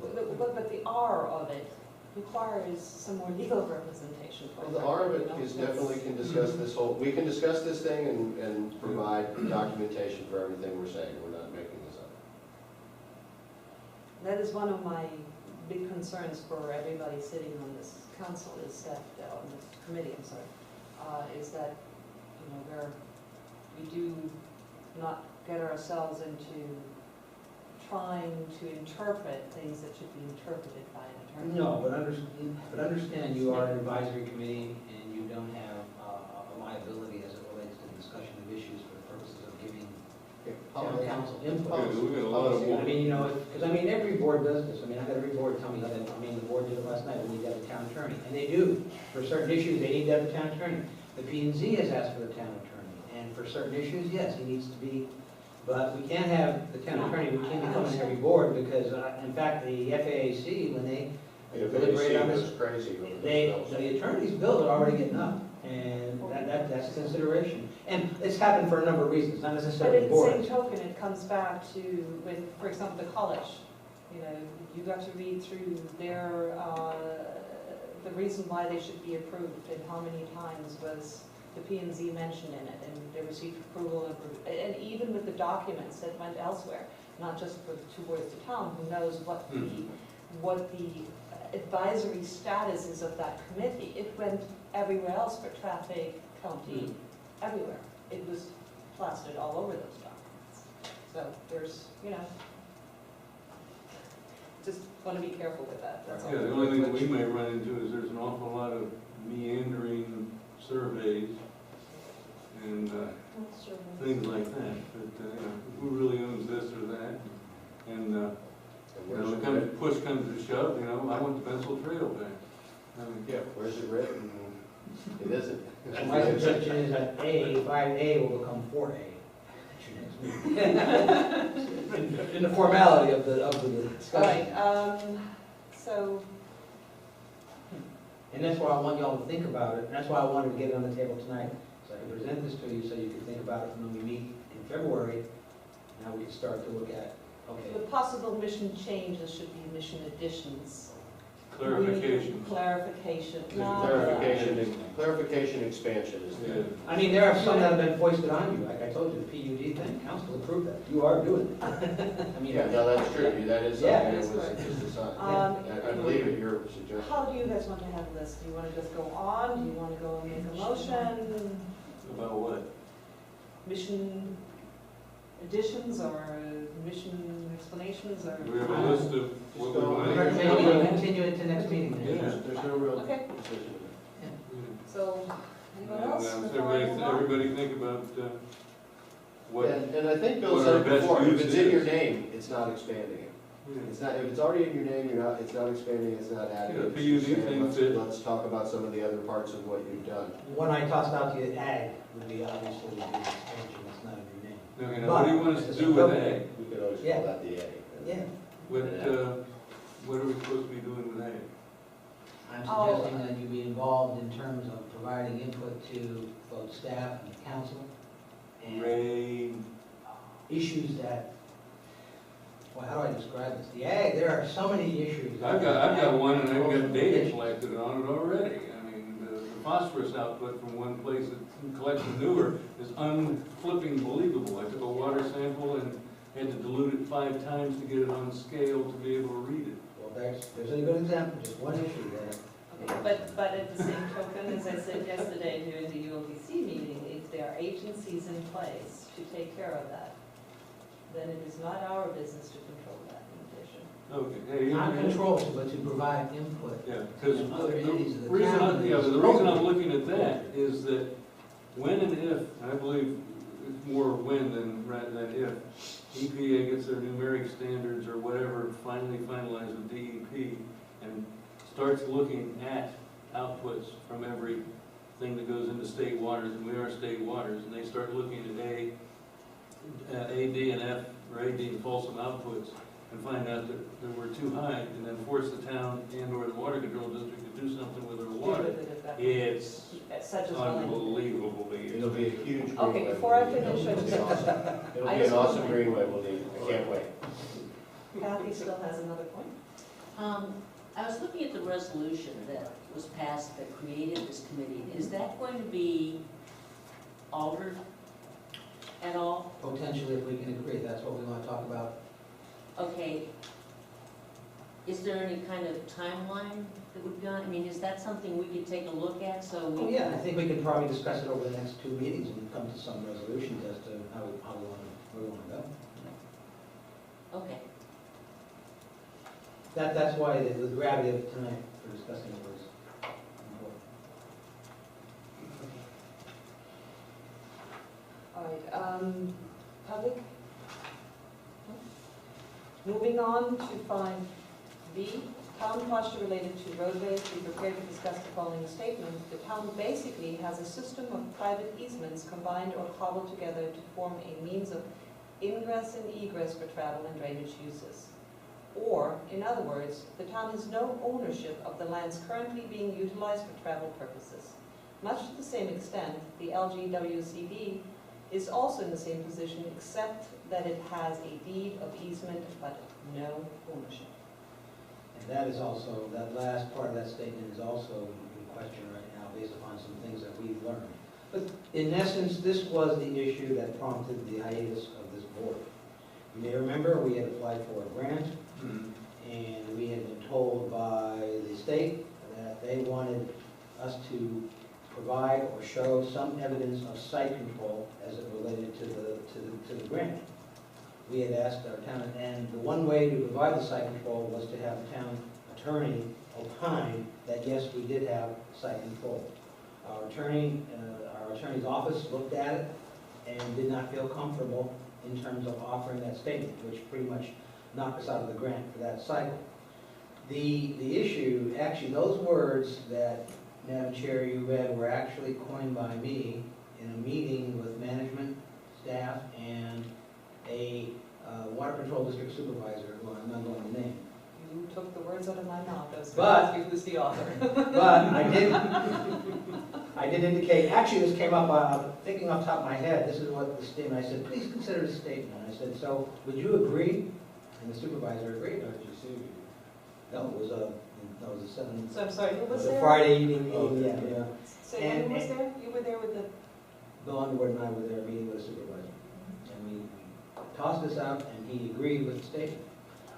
Speaker 1: But the R of it requires some more legal representation.
Speaker 6: Well, the R of it
Speaker 1: You know,
Speaker 6: is
Speaker 1: that's-
Speaker 6: definitely can discuss this we can discuss this thing and provide documentation for everything we're saying. We're not making this up.
Speaker 1: That is one of my big concerns for everybody sitting on this council, is that, on this committee, I'm sorry, is that, you know, we do not get ourselves into trying to interpret things that should be interpreted by an attorney.
Speaker 5: No, but understand you are an advisory committee, and you don't have a liability as it relates to the discussion of issues for the purposes of giving town council input.
Speaker 3: Yeah, we got a lot of
Speaker 5: I mean, you know, because, I mean, every board does this. I mean, I've got every board tell me that, I mean, the board did it last night, we need to have a town attorney. And they do. For certain issues, they need to have a town attorney. The P and Z has asked for the town attorney. And for certain issues, yes, he needs to be But we can't have the town attorney routinely come in every board because, in fact, the FAAC, when they
Speaker 6: The
Speaker 5: deliberate on
Speaker 6: FAC
Speaker 5: this,
Speaker 6: goes crazy over
Speaker 5: they,
Speaker 6: those bills.
Speaker 5: the attorney's bills are already getting up, and that's a consideration. And it's happened for a number of reasons, not
Speaker 1: But
Speaker 5: necessarily
Speaker 1: in
Speaker 5: the
Speaker 1: the
Speaker 5: board.
Speaker 1: same token, it comes back to, with, for example, the college. You know, you got to read through their, the reason why they should be approved and how many times was the P and Z mentioned in it, and they received approval, and even with the documents that went elsewhere, not just for the 2 boards to town, who knows what the advisory status is of that committee. It went everywhere else for traffic, county, everywhere. It was plastered all over those documents. So there's, you know, just want to be careful with that, that's all.
Speaker 3: Yeah, the only thing we may run into is there's an awful lot of meandering surveys and things like that. But, you know, who really owns this or that? And,
Speaker 6: And
Speaker 3: you know,
Speaker 6: where's
Speaker 3: when
Speaker 6: it
Speaker 3: comes,
Speaker 6: written?
Speaker 3: push comes to shove, you know, I want the pencil trail back. I mean,
Speaker 6: Yeah, where's it written? It isn't.
Speaker 5: So my suggestion is that 5A will become 4A. In the formality of the
Speaker 1: All
Speaker 5: discussion.
Speaker 1: right, so,
Speaker 5: And that's why I want y'all to think about it, and that's why I wanted to get it on the table tonight. So I can present this to you so you can think about it when we meet in February. Now we can start to look at,
Speaker 1: the
Speaker 5: okay,
Speaker 1: possible mission changes should be mission additions.
Speaker 3: clarification.
Speaker 1: Clarification.
Speaker 6: Clarification expansion is
Speaker 3: Yeah.
Speaker 6: the.
Speaker 5: I mean, there are some that have been foisted on you, like I told you, the PUD thing, council approved that, you are doing it. I mean,
Speaker 6: Yeah, no, that's true, that is
Speaker 5: Yeah,
Speaker 6: something that
Speaker 1: that's
Speaker 6: was
Speaker 1: correct.
Speaker 6: just assigned.
Speaker 1: Um,
Speaker 6: I believe it, your suggestion.
Speaker 1: How do you guys want to handle this? Do you want to just go on? Do you want to go and make a motion?
Speaker 3: About what?
Speaker 1: Mission additions or mission explanations or?
Speaker 3: Do we have a list of what we
Speaker 6: Just
Speaker 3: want
Speaker 5: I
Speaker 3: to
Speaker 5: recommend we continue it to next meeting. then.
Speaker 3: Yeah.
Speaker 6: There's no real
Speaker 1: Okay.
Speaker 6: decision.
Speaker 1: So, anyone else?
Speaker 3: And,
Speaker 1: before I move on?
Speaker 3: everybody think about, what,
Speaker 6: And I think Bill
Speaker 3: what
Speaker 6: said
Speaker 3: our
Speaker 6: it
Speaker 3: best
Speaker 6: before, if
Speaker 3: use
Speaker 6: it's in your
Speaker 3: is.
Speaker 6: name, it's not expanding it. It's not, if it's already in your name, it's not expanding, it's not adding.
Speaker 3: Yeah,
Speaker 6: It's
Speaker 3: PUD
Speaker 6: just saying,
Speaker 3: thinks
Speaker 6: let's-
Speaker 3: it-
Speaker 6: Let's talk about some of the other parts of what you've done.
Speaker 5: One I tossed out to you, ag, would be obviously the expansion, that's not in your name.
Speaker 3: I mean, what do you want us to do with ag?
Speaker 6: We could always
Speaker 5: Yeah.
Speaker 6: call that the A.
Speaker 5: Yeah.
Speaker 3: What are we supposed to be doing with ag?
Speaker 5: I'm
Speaker 1: Oh.
Speaker 5: suggesting that you be involved in terms of providing input to both staff and council and
Speaker 3: Ray,
Speaker 5: issues that, well, how do I describe this? The ag, there are so many issues.
Speaker 3: I've got one and I've got data collected on it already. I mean, the phosphorus output from one place that collects manure is unflipping believable. I took a water sample and had to dilute it 5 times to get it on scale to be able to read it.
Speaker 5: Well, there's a good example, just one issue there.
Speaker 1: Okay, but at the same token, as I said yesterday during the ULDC meeting, if there are agencies in place to take care of that, then it is not our business to control that in addition.
Speaker 3: Okay. Hey,
Speaker 5: Not control, but to provide input.
Speaker 3: Yeah, because
Speaker 5: And other entities of
Speaker 3: the
Speaker 5: the
Speaker 3: reason,
Speaker 5: town.
Speaker 3: the reason I'm looking at that is that when and if, I believe it's more when than if, EPA gets their numeric standards or whatever finally finalized with DEP and starts looking at outputs from everything that goes into state waters, and we are state waters, and they start looking at A, D, and F, or AD and Folsom outputs, and find out that we're too high, and then force the town and/or the water control district to do something with our water.
Speaker 1: Deal with it at that point.
Speaker 3: It's
Speaker 1: Such as Wellington.
Speaker 3: unbelievably
Speaker 6: It'll be a
Speaker 3: expensive.
Speaker 6: huge
Speaker 1: Okay,
Speaker 6: greenway.
Speaker 1: before I finish, I just-
Speaker 6: It'll
Speaker 1: I
Speaker 6: be
Speaker 1: just
Speaker 6: an
Speaker 1: want
Speaker 6: awesome
Speaker 1: to-
Speaker 6: greenway we'll need, I can't wait.
Speaker 1: Kathy still has another point.
Speaker 4: I was looking at the resolution that was passed that created this committee. Is that going to be altered at all?
Speaker 5: Potentially, if we can agree, that's what we want to talk about.
Speaker 4: Okay. Is there any kind of timeline that would be on? I mean, is that something we could take a look at so we?
Speaker 5: Oh, yeah, I think we can probably discuss it over the next 2 meetings and come to some resolutions as to how we where we want to go.
Speaker 4: Okay.
Speaker 5: That's why the gravity of tonight for discussing it was important.
Speaker 1: All right, public? Moving on to 5B, town posture related to roadways. Be prepared to discuss the following statement. The town basically has a system of private easements combined or cobbled together to form a means of ingress and egress for travel and drainage uses. Or, in other words, the town has no ownership of the lands currently being utilized for travel purposes. Much to the same extent, the LGWCD is also in the same position, except that it has a deed of easement but no ownership.
Speaker 5: And that is also, that last part of that statement is also in question right now based upon some things that we've learned. But in essence, this was the issue that prompted the hiatus of this board. You may remember we had applied for a grant, and we had been told by the state that they wanted us to provide or show some evidence of site control as it related to the grant. We had asked our town, and the one way to provide the site control was to have the town attorney opine that yes, we did have site control. Our attorney's office looked at it and did not feel comfortable in terms of offering that statement, which pretty much knocked us out of the grant for that cycle. The issue, actually, those words that, Madam Chair, you read were actually coined by me in a meeting with management, staff, and a water control district supervisor, who I'm not going to name.
Speaker 1: You took the words out of my mouth. I was going to
Speaker 5: But-
Speaker 1: ask you who's the author.
Speaker 5: But I did indicate, actually this came up, I'm thinking off the top of my head, this is what the statement, I said, please consider the statement. I said, so would you agree? And the supervisor agreed. No, it was a 7,
Speaker 1: So I'm sorry, who
Speaker 5: it
Speaker 1: was
Speaker 5: was a
Speaker 1: there?
Speaker 5: Friday evening
Speaker 6: Oh,
Speaker 5: meeting,
Speaker 6: okay.
Speaker 5: yeah.
Speaker 1: Say,
Speaker 5: And-
Speaker 1: who was there? You were there with the,
Speaker 5: Bill Underwood and I were there meeting with the supervisor. And we tossed this out and he agreed with the statement.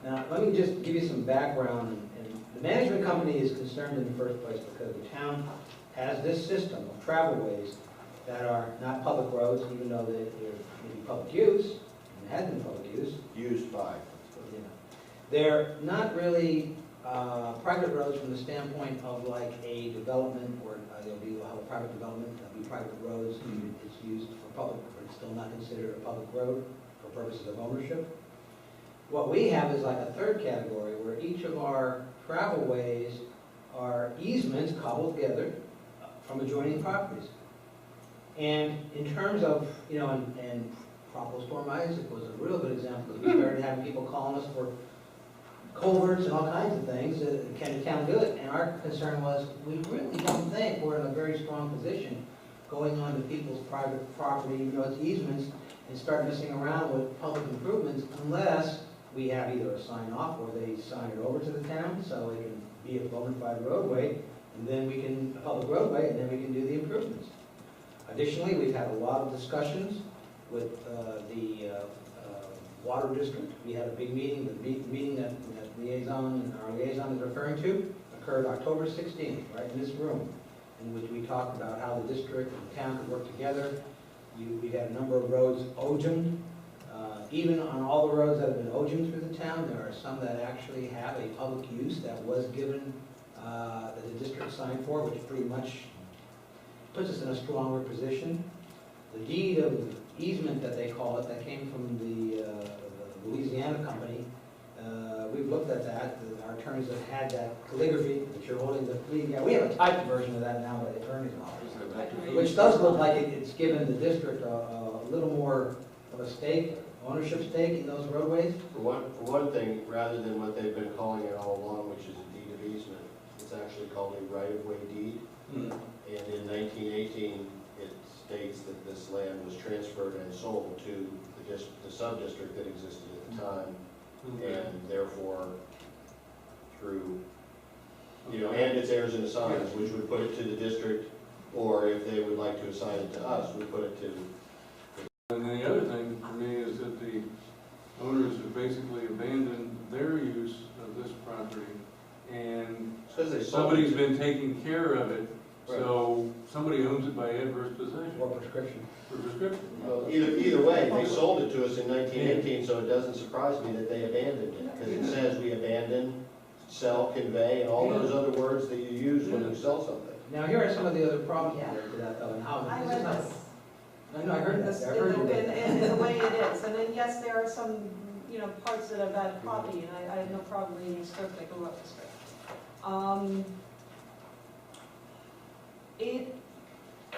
Speaker 5: Now, let me just give you some background. And the management company is concerned in the first place because the town has this system of travelways that are not public roads, even though they're maybe public use, and had been public use.
Speaker 6: Used by.
Speaker 5: They're not really private roads from the standpoint of like a development where you'll have a private development, there'll be private roads, it's used for public, but it's still not considered a public road for purposes of ownership. What we have is like a third category where each of our travelways are easements cobbled together from adjoining properties. And in terms of, and Tropical Storm Isaac was a real good example, because we started having people calling us for culverts and all kinds of things, can the town do it? And our concern was, we really don't think we're in a very strong position going on to people's private property, even though it's easements, and start messing around with public improvements unless we have either a sign off or they sign it over to the town, so it can be a bona fide roadway, and then we can, a public roadway, and then we can do the improvements. Additionally, we've had a lot of discussions with the water district. We had a big meeting, the meeting that our liaison is referring to occurred October 16th, right in this room, in which we talked about how the district and the town could work together. We had a number of roads ogened. Even on all the roads that have been ogened through the town, there are some that actually have a public use that was given, that the district signed for, which pretty much puts us in a stronger position. The deed of easement that they call it, that came from the Louisiana company, we've looked at that. Our attorneys have had that calligraphy that you're holding. We have a typed version of that now by the attorney's office, which does look like it's given the district a little more of a stake, ownership stake in those roadways.
Speaker 6: For one thing, rather than what they've been calling it all along, which is a deed of easement, it's actually called a right-of-way deed. And in 1918, it states that this land was transferred and sold to the sub-district that existed at the time, and therefore through, and its heirs and assigns, which would put it to the district, or if they would like to assign it to us, would put it to.
Speaker 3: And then the other thing for me is that the owners have basically abandoned their use of this property, and
Speaker 6: Because they sold
Speaker 3: somebody's
Speaker 6: it.
Speaker 3: been taking care of it, so somebody owns it by adverse possession
Speaker 5: Or prescription.
Speaker 3: for prescription.
Speaker 6: Well, either way, they sold it to us in 1918, so it doesn't surprise me that they abandoned it, because it says we abandon, sell, convey, and all those other words that you use when you sell something.
Speaker 5: Now, here are some of the other problems related to that, though, and how
Speaker 1: I
Speaker 5: this
Speaker 1: read
Speaker 5: is not.
Speaker 1: this.
Speaker 5: I know, I heard
Speaker 1: This-
Speaker 5: that. I heard you did.
Speaker 1: in the way it is. And then, yes, there are some, parts that are bad copy, and I have no problem reading the script. I grew up with script.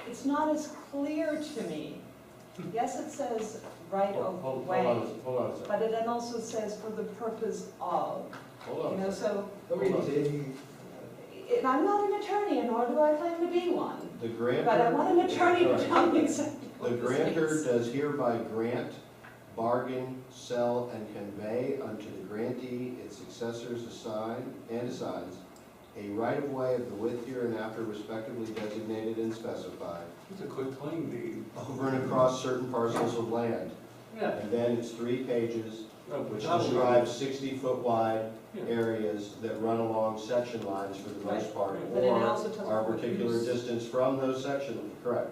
Speaker 1: It's not as clear to me Yes, it says right of
Speaker 6: Hold
Speaker 1: way,
Speaker 6: on a second.
Speaker 1: but it then also says for the purpose of,
Speaker 6: Hold
Speaker 1: you
Speaker 6: on
Speaker 1: know,
Speaker 6: a second.
Speaker 1: so,
Speaker 5: Go read it.
Speaker 1: and I'm not an attorney, and nor do I claim to be one,
Speaker 6: The grantor.
Speaker 1: but I want an attorney to
Speaker 6: Sorry.
Speaker 1: tell me exactly
Speaker 6: The
Speaker 1: what this
Speaker 6: grantor
Speaker 1: means.
Speaker 6: does hereby grant, bargain, sell, and convey unto the grantee, its successors assigns a right-of-way of the width hereinafter respectively designated and specified
Speaker 3: It's a quick claim deed.
Speaker 6: over and across certain parcels of land.
Speaker 3: Yeah.
Speaker 6: And then it's 3 pages, which
Speaker 3: Probably.
Speaker 6: describes 60-foot wide
Speaker 3: Yeah.
Speaker 6: areas that run along section lines for the most
Speaker 1: Right.
Speaker 6: part,
Speaker 1: But it
Speaker 6: or
Speaker 1: also tells
Speaker 6: are
Speaker 1: what
Speaker 6: particular
Speaker 1: use.
Speaker 6: distance from those sections, correct.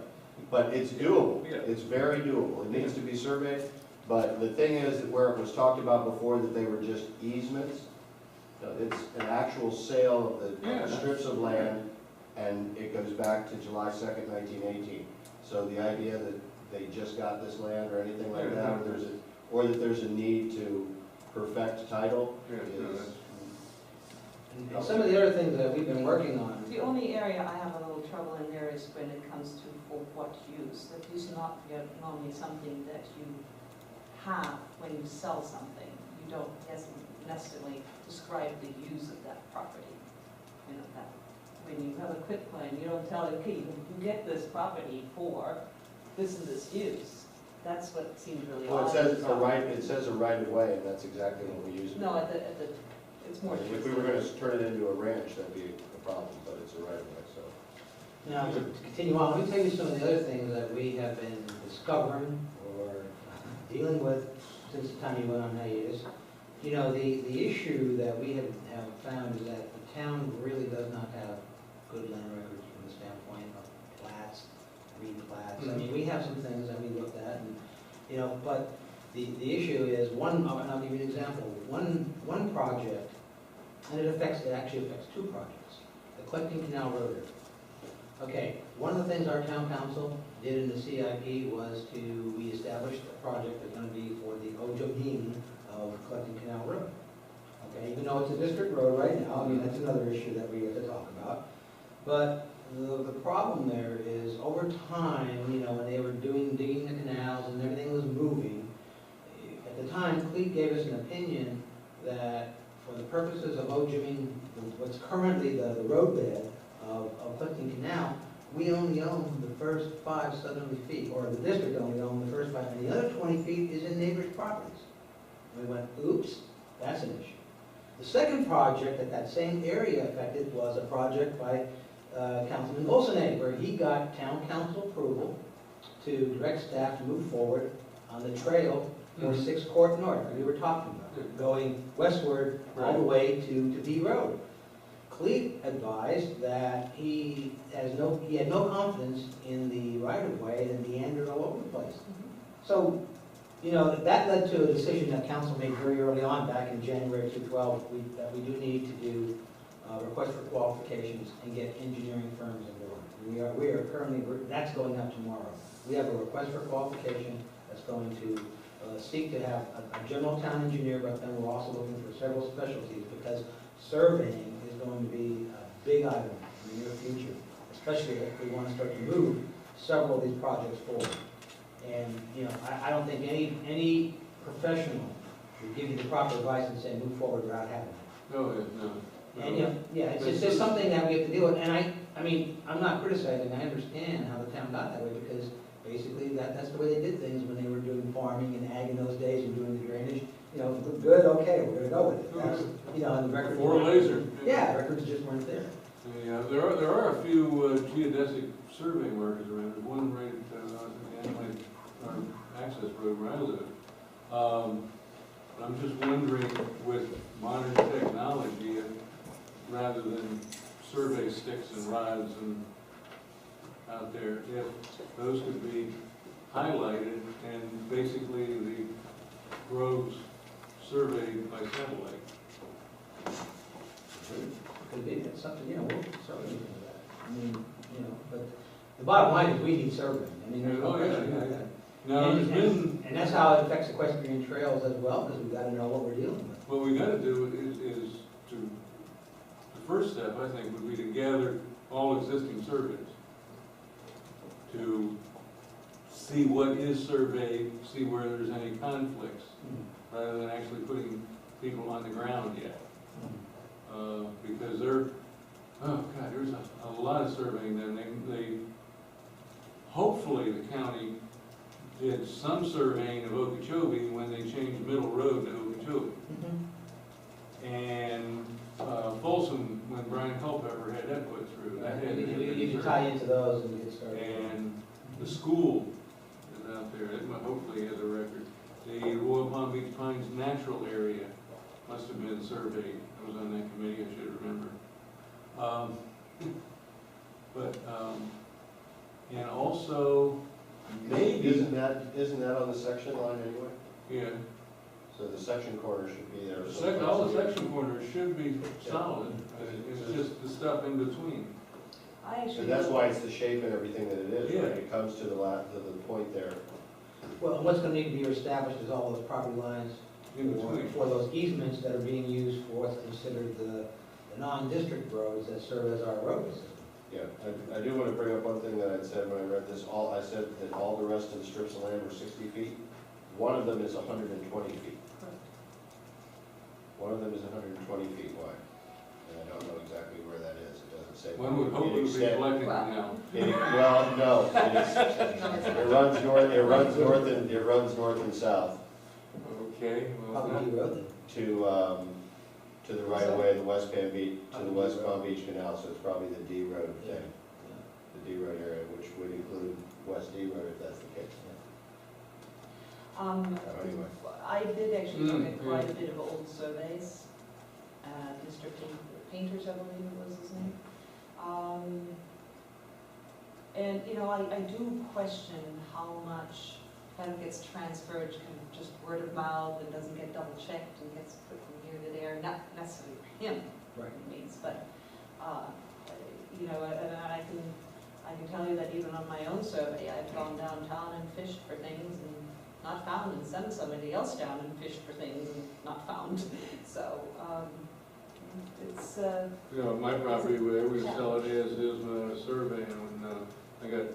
Speaker 6: But it's doable,
Speaker 3: Yeah.
Speaker 6: it's very doable, it needs to be surveyed, but the thing is that where it was talked about before that they were just easements, it's an actual sale of the
Speaker 3: Yeah.
Speaker 6: strips of land, and it goes back to July 2nd, 1918. So the idea that they just got this land or anything like
Speaker 3: Yeah.
Speaker 6: that, or that there's a need to perfect title
Speaker 3: Yeah, no,
Speaker 6: is,
Speaker 3: that's-
Speaker 5: And some of the other things that we've been working on.
Speaker 1: The only area I have a little trouble in there is when it comes to for what use. That is not normally something that you have when you sell something. You don't necessarily describe the use of that property. You know, that, when you have a quit claim, you don't tell, okay, you get this property for this and this use. That's what seems really
Speaker 6: well,
Speaker 1: odd.
Speaker 6: it says a right of way, and that's exactly what we use it.
Speaker 1: No, it's more.
Speaker 6: If we were gonna turn it into a ranch, that'd be a problem, but it's a right of way, so.
Speaker 5: Now, to continue on, let me tell you some of the other things that we have been discovering or dealing with since the time you went on hiatus. You know, the issue that we have found is that the town really does not have good land records from the standpoint of plats, replats. I mean, we have some things that we looked at and, you know, but the issue is I'll give you an example. One project, and it actually affects 2 projects. The Collecting Canal Road area. Okay, one of the things our town council did in the CIP was we established a project that's gonna be for the Ojobin of Collecting Canal Road. Okay, even though it's a district road right now, I mean, that's another issue that we have to talk about. But the problem there is over time, you know, when they were digging the canals and everything was moving, at the time, Clete gave us an opinion that for the purposes of Ojibing, what's currently the roadbed of Clifton Canal, we only own the first 5 southerly feet, or the district only owns the first 5, and the other 20 feet is in neighbors' properties. And we went, oops, that's an issue. The second project that same area affected was a project by Councilman Olsenay, where he got town council approval to direct staff to move forward on the trail for 6th Court North, that we were talking about, going westward all the way to B Road. Clete advised that he had no confidence in the right-of-way and meandered all over the place. So, you know, that led to a decision that council made very early on, back in January 2012, that we do need to do request for qualifications and get engineering firms involved. We are currently, that's going up tomorrow. We have a request for qualification that's going to seek to have a general town engineer, but then we're also looking for several specialties, because surveying is going to be a big item in the near future, especially if we want to start to move several of these projects forward. And, you know, I don't think any professional would give you the proper advice and say, move forward without having it.
Speaker 3: No, no.
Speaker 5: And, you know, yeah, it's just something that we have to deal with. And I mean, I'm not criticizing, I understand how the town got that way, because basically that's the way they did things when they were doing farming and ag in those days and doing the drainage. You know, good, okay, we're gonna go with it. That's, you know, and the records.
Speaker 3: Before laser.
Speaker 5: Yeah, records just weren't there.
Speaker 3: Yeah, there are a few geodesic survey markers around. There's one right at our access road where I live. I'm just wondering, with modern technology, rather than survey sticks and rods and out there, if those could be highlighted and basically the roads surveyed by satellite.
Speaker 5: Could be, it's something, you know, we'll certainly look into that. I mean, you know, but the bottom line is we need surveying. I mean, there's no
Speaker 3: Oh, yeah,
Speaker 5: question
Speaker 3: yeah,
Speaker 5: about
Speaker 3: yeah.
Speaker 5: that.
Speaker 3: Now, there's been,
Speaker 5: And that's how it affects equestrian trails as well, because we've got to know what we're dealing with.
Speaker 3: what we gotta do is to, the first step, I think, would be to gather all existing surveys, to see what is surveyed, see where there's any conflicts, rather than actually putting people on the ground yet. Because oh God, there's a lot of surveying done. Hopefully the county did some surveying of Okeechobee when they changed Middle Road to Okeechobee. And Folsom, when Brian Culpepper had that put through. That had
Speaker 5: You can tie into those and get started.
Speaker 3: And the school is out there, it hopefully has a record. The Royal Palm Beach Pines natural area must have been surveyed. I was on that committee, I should remember. And also, maybe.
Speaker 6: Isn't that on the section line anyway?
Speaker 3: Yeah,
Speaker 6: So the section corner should be there.
Speaker 3: all the section corners should be solid. It's just the stuff in between.
Speaker 1: I actually.
Speaker 6: And that's why it's the shape and everything that it is, right?
Speaker 3: Yeah.
Speaker 6: It comes to the point there.
Speaker 5: Well, what's gonna need to be established is all those property lines
Speaker 3: In between.
Speaker 5: for those easements that are being used for what's considered the non-district roads that serve as our road system.
Speaker 6: Yeah, I do want to bring up one thing that I'd said when I read this. I said that all the rest of the strips of land were 60 feet. One of them is 120 feet. One of them is 120 feet wide. And I don't know exactly where that is. It doesn't say.
Speaker 3: One would hope it would be collected now.
Speaker 6: Well, no, it runs north, it runs north and south
Speaker 3: Okay, well,
Speaker 5: Probably road.
Speaker 6: to the right of way of the West Palm Beach, to the West Palm Beach Canal, so it's probably the D road thing. The D road area, which would include West D road if that's the case. Anyway.
Speaker 1: I did actually look at quite a bit of old surveys. Mr. Painters, I believe it was his name. And, you know, I do question how much kind of gets transferred, kind of just word of mouth and doesn't get double checked and gets put from here to there, not necessarily for him, by any means, but, you know, and I can tell you that even on my own survey, I've gone downtown and fished for things and not found, and sent somebody else down and fished for things and not found. So, it's,
Speaker 3: you know, my property, we sell it as is when I survey, and I got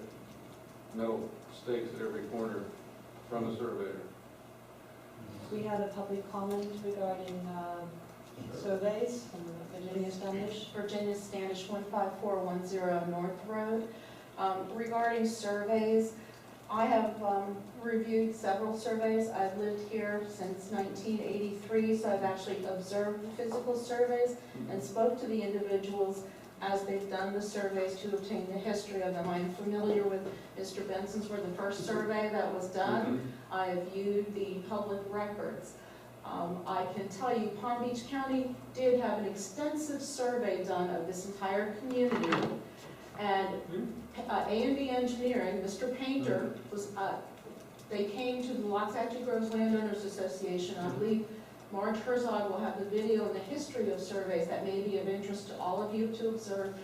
Speaker 3: metal stakes at every corner from the surveyor.
Speaker 1: we had a public comment regarding surveys from Virginia Standish.
Speaker 7: Virginia Standish, 15410 North Road. Regarding surveys, I have reviewed several surveys. I've lived here since 1983, so I've actually observed the physical surveys and spoke to the individuals as they've done the surveys to obtain the history of them. I'm familiar with Mr. Benson's were the first survey that was done. I have viewed the public records. I can tell you Palm Beach County did have an extensive survey done of this entire community. And A&B Engineering, Mr. Painter, was, they came to the Loxahatchee Groves Landowners Association. I believe Marge Herzog will have the video and the history of surveys that may be of interest to all of you to observe.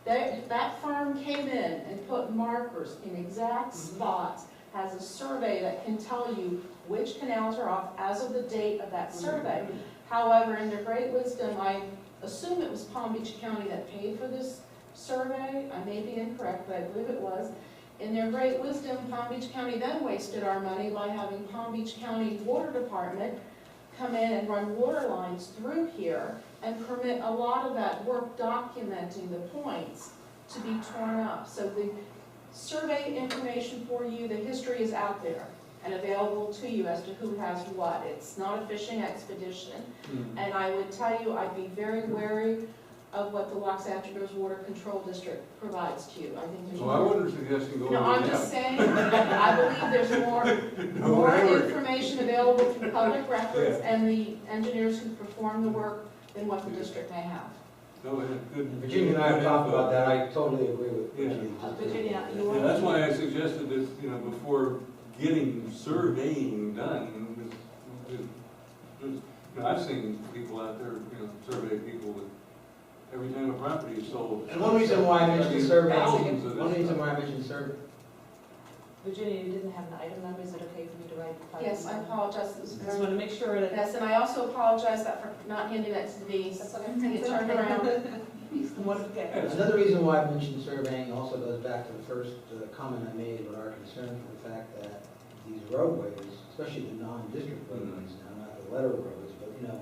Speaker 7: That firm came in and put markers in exact spots, has a survey that can tell you which canals are off as of the date of that survey. However, in their great wisdom, I assume it was Palm Beach County that paid for this survey. I may be incorrect, but I believe it was. In their great wisdom, Palm Beach County then wasted our money by having Palm Beach County Water Department come in and run water lines through here and permit a lot of that work documenting the points to be torn up. So the survey information for you, the history is out there and available to you as to who has what. It's not a fishing expedition. And I would tell you, I'd be very wary of what the Loxahatchee Groves Water Control District provides to you. I think there's
Speaker 3: Well, I wasn't suggesting going
Speaker 7: No, I'm
Speaker 3: down.
Speaker 7: just saying, I believe there's more information available through public records and the engineers who perform the work than what the district may have.
Speaker 3: No, good.
Speaker 5: Virginia and I have talked about that. I totally agree with Virginia.
Speaker 1: Virginia, you
Speaker 3: Yeah,
Speaker 1: want?
Speaker 3: that's why I suggested this, you know, before getting surveying done. You know, I've seen people out there, you know, survey people with every time a property is sold.
Speaker 5: And one reason why I mentioned survey,
Speaker 3: Thousands of
Speaker 5: one
Speaker 3: this
Speaker 5: reason
Speaker 3: stuff.
Speaker 5: why I mentioned survey.
Speaker 1: Virginia, you didn't have an item number, is it okay for me to write?
Speaker 7: Yes, I apologize, it was
Speaker 1: Just
Speaker 7: very,
Speaker 1: want to make sure that.
Speaker 7: yes, and I also apologize that for not handing that to Denise.
Speaker 1: That's okay.
Speaker 7: To get turned around.
Speaker 1: What, okay.
Speaker 5: Another reason why I mentioned surveying also goes back to the first comment I made about our concern for the fact that these roadways, especially the non-district roadways now, not the letter roads, but, you know,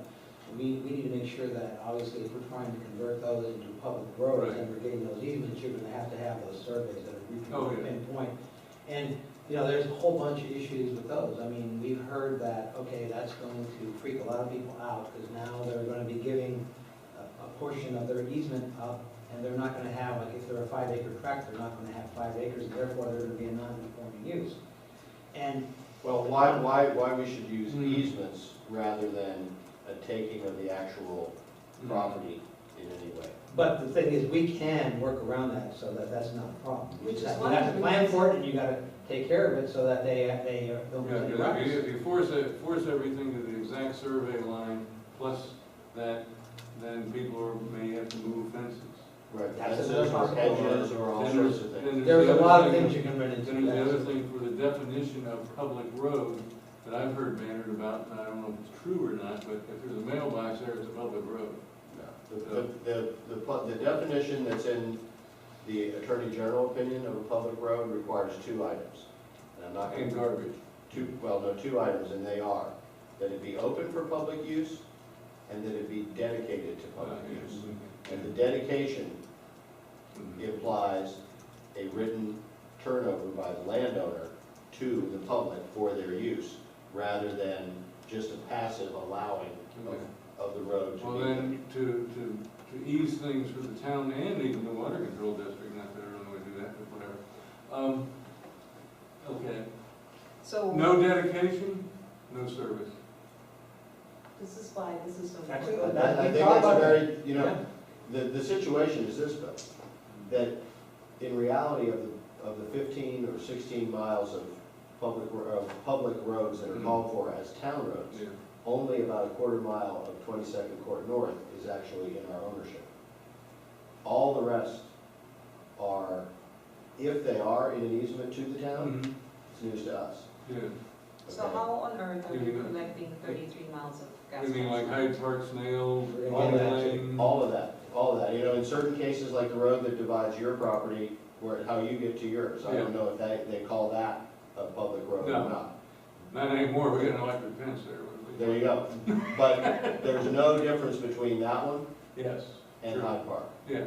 Speaker 5: we need to make sure that obviously if we're trying to convert those into public roads
Speaker 3: Right.
Speaker 5: and we're getting those easements, you're gonna have to have those surveys that
Speaker 3: Oh,
Speaker 5: are
Speaker 3: yeah.
Speaker 5: pinpoint. And, you know, there's a whole bunch of issues with those. I mean, we've heard that, okay, that's going to freak a lot of people out because now they're gonna be giving a portion of their easement up, and they're not gonna have, like, if they're a 5-acre tract, they're not gonna have 5 acres, and therefore they're gonna be a non-conforming use. And,
Speaker 6: Well, why we should use
Speaker 3: Hmm.
Speaker 6: easements rather than a taking of the actual property in any way?
Speaker 5: but the thing is, we can work around that so that that's not a problem. You
Speaker 1: Which is
Speaker 5: just
Speaker 1: one
Speaker 5: have
Speaker 1: of
Speaker 5: to
Speaker 1: the
Speaker 5: plan
Speaker 1: reasons-
Speaker 5: for it, and you gotta take care of it so that they don't
Speaker 3: Yeah,
Speaker 5: lose any
Speaker 3: because
Speaker 5: rights.
Speaker 3: if you force everything to the exact survey line, plus that, then people may have to move fences.
Speaker 6: Right,
Speaker 5: That's
Speaker 6: fences
Speaker 5: another
Speaker 6: or
Speaker 5: possibility.
Speaker 6: hedges or all
Speaker 3: Then
Speaker 6: sorts
Speaker 3: there's-
Speaker 6: of
Speaker 3: then
Speaker 6: things.
Speaker 5: There's
Speaker 3: the
Speaker 5: a
Speaker 3: other
Speaker 5: lot of
Speaker 3: thing-
Speaker 5: things you can run into.
Speaker 3: Then there's the other thing for the definition of public road that I've heard bannered about, and I don't know if it's true or not, but if there's a mailbox there, it's a public road.
Speaker 6: The definition that's in the Attorney General opinion of a public road requires 2 items. And I'm not going
Speaker 3: And
Speaker 6: to,
Speaker 3: garbage.
Speaker 6: 2 items, and they are, that it be open for public use, and that it be dedicated to public use. And the dedication implies a written turnover by the landowner to the public for their use, rather than just a passive allowing of the road to be.
Speaker 3: Well, then, to ease things for the town and even the water control district, not that I really want to do that, but whatever. Okay,
Speaker 1: So,
Speaker 3: no dedication, no service.
Speaker 1: this is why this is so
Speaker 5: That's-
Speaker 1: important.
Speaker 6: I think
Speaker 5: We thought
Speaker 6: that's a
Speaker 5: about
Speaker 6: very, you know, the situation is this, though, that in reality of the 15 or 16 miles of public roads that are called for as town roads,
Speaker 3: Yeah.
Speaker 6: only about a 1/4 mile of 22nd Court North is actually in our ownership. All the rest are, if they are in an easement to the town,
Speaker 3: Mhm.
Speaker 6: it's news to us.
Speaker 3: Yeah,
Speaker 1: So
Speaker 6: Okay?
Speaker 1: how on earth are
Speaker 3: You
Speaker 1: you
Speaker 3: mean-
Speaker 1: collecting 33 miles of gas?
Speaker 3: you mean like Hyde Park, Snail,
Speaker 5: All that.
Speaker 3: Lane?
Speaker 6: All of that. You know, in certain cases, like the road that divides your property, where, how you get to yours, I don't know if they call that a public road or
Speaker 3: No.
Speaker 6: not.
Speaker 3: Not anymore, we got an electric fence there.
Speaker 6: There you go. But there's no difference between that one
Speaker 3: Yes.
Speaker 6: and
Speaker 3: Sure.
Speaker 6: Hyde Park.
Speaker 3: Yeah.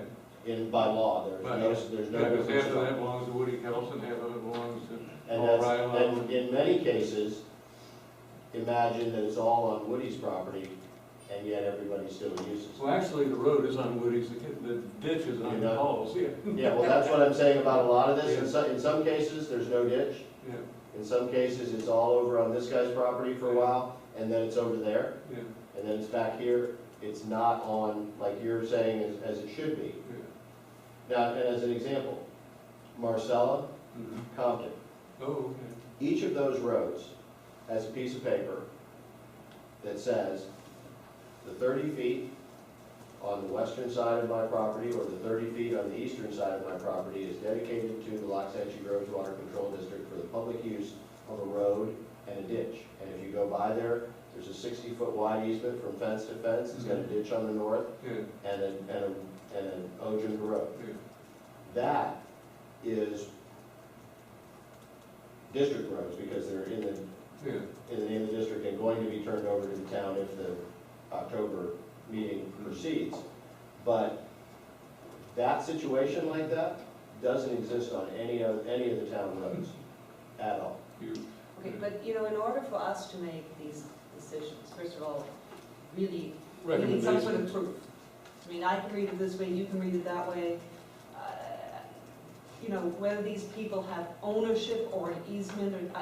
Speaker 6: By law, there's
Speaker 3: But,
Speaker 6: no
Speaker 3: yeah, because
Speaker 6: difference.
Speaker 3: half of
Speaker 6: at all.
Speaker 3: that belongs to Woody Kelson, half of it belongs to
Speaker 6: And
Speaker 3: Paul
Speaker 6: that's,
Speaker 3: Rilo.
Speaker 6: and in many cases, imagine that it's all on Woody's property, and yet everybody still uses it.
Speaker 3: Well, actually, the road is on Woody's, the ditch is on
Speaker 6: Yeah.
Speaker 3: Paul's, yeah.
Speaker 6: Yeah, well, that's what I'm saying about a lot of this. In some cases, there's no ditch.
Speaker 3: Yeah,
Speaker 6: In some cases, it's all over on this guy's property for a while, and then it's over there,
Speaker 3: yeah,
Speaker 6: and then it's back here. It's not on, like you're saying, as it should be.
Speaker 3: yeah.
Speaker 6: Now, and as an example, Marcella,
Speaker 3: Mhm.
Speaker 6: Compton,
Speaker 3: Oh, okay.
Speaker 6: each of those roads has a piece of paper that says the 30 feet on the western side of my property or the 30 feet on the eastern side of my property is dedicated to the Loxahatchee Groves Water Control District for the public use of a road and a ditch. And if you go by there, there's a 60-foot wide easement from fence to fence. It's got a ditch on the north
Speaker 3: Yeah,
Speaker 6: and an Ocean road.
Speaker 3: yeah.
Speaker 6: That is district roads because they're in
Speaker 3: Yeah,
Speaker 6: the name of the district and going to be turned over to the town if the October meeting proceeds. But that situation like that doesn't exist on any of the town roads at all.
Speaker 3: you,
Speaker 1: Okay, but you know, in order for us to make these decisions, first of all, really, we need some sort of
Speaker 3: recommendation.
Speaker 1: proof. I mean, I can read it this way, you can read it that way. You know, whether these people have ownership or an easement, or,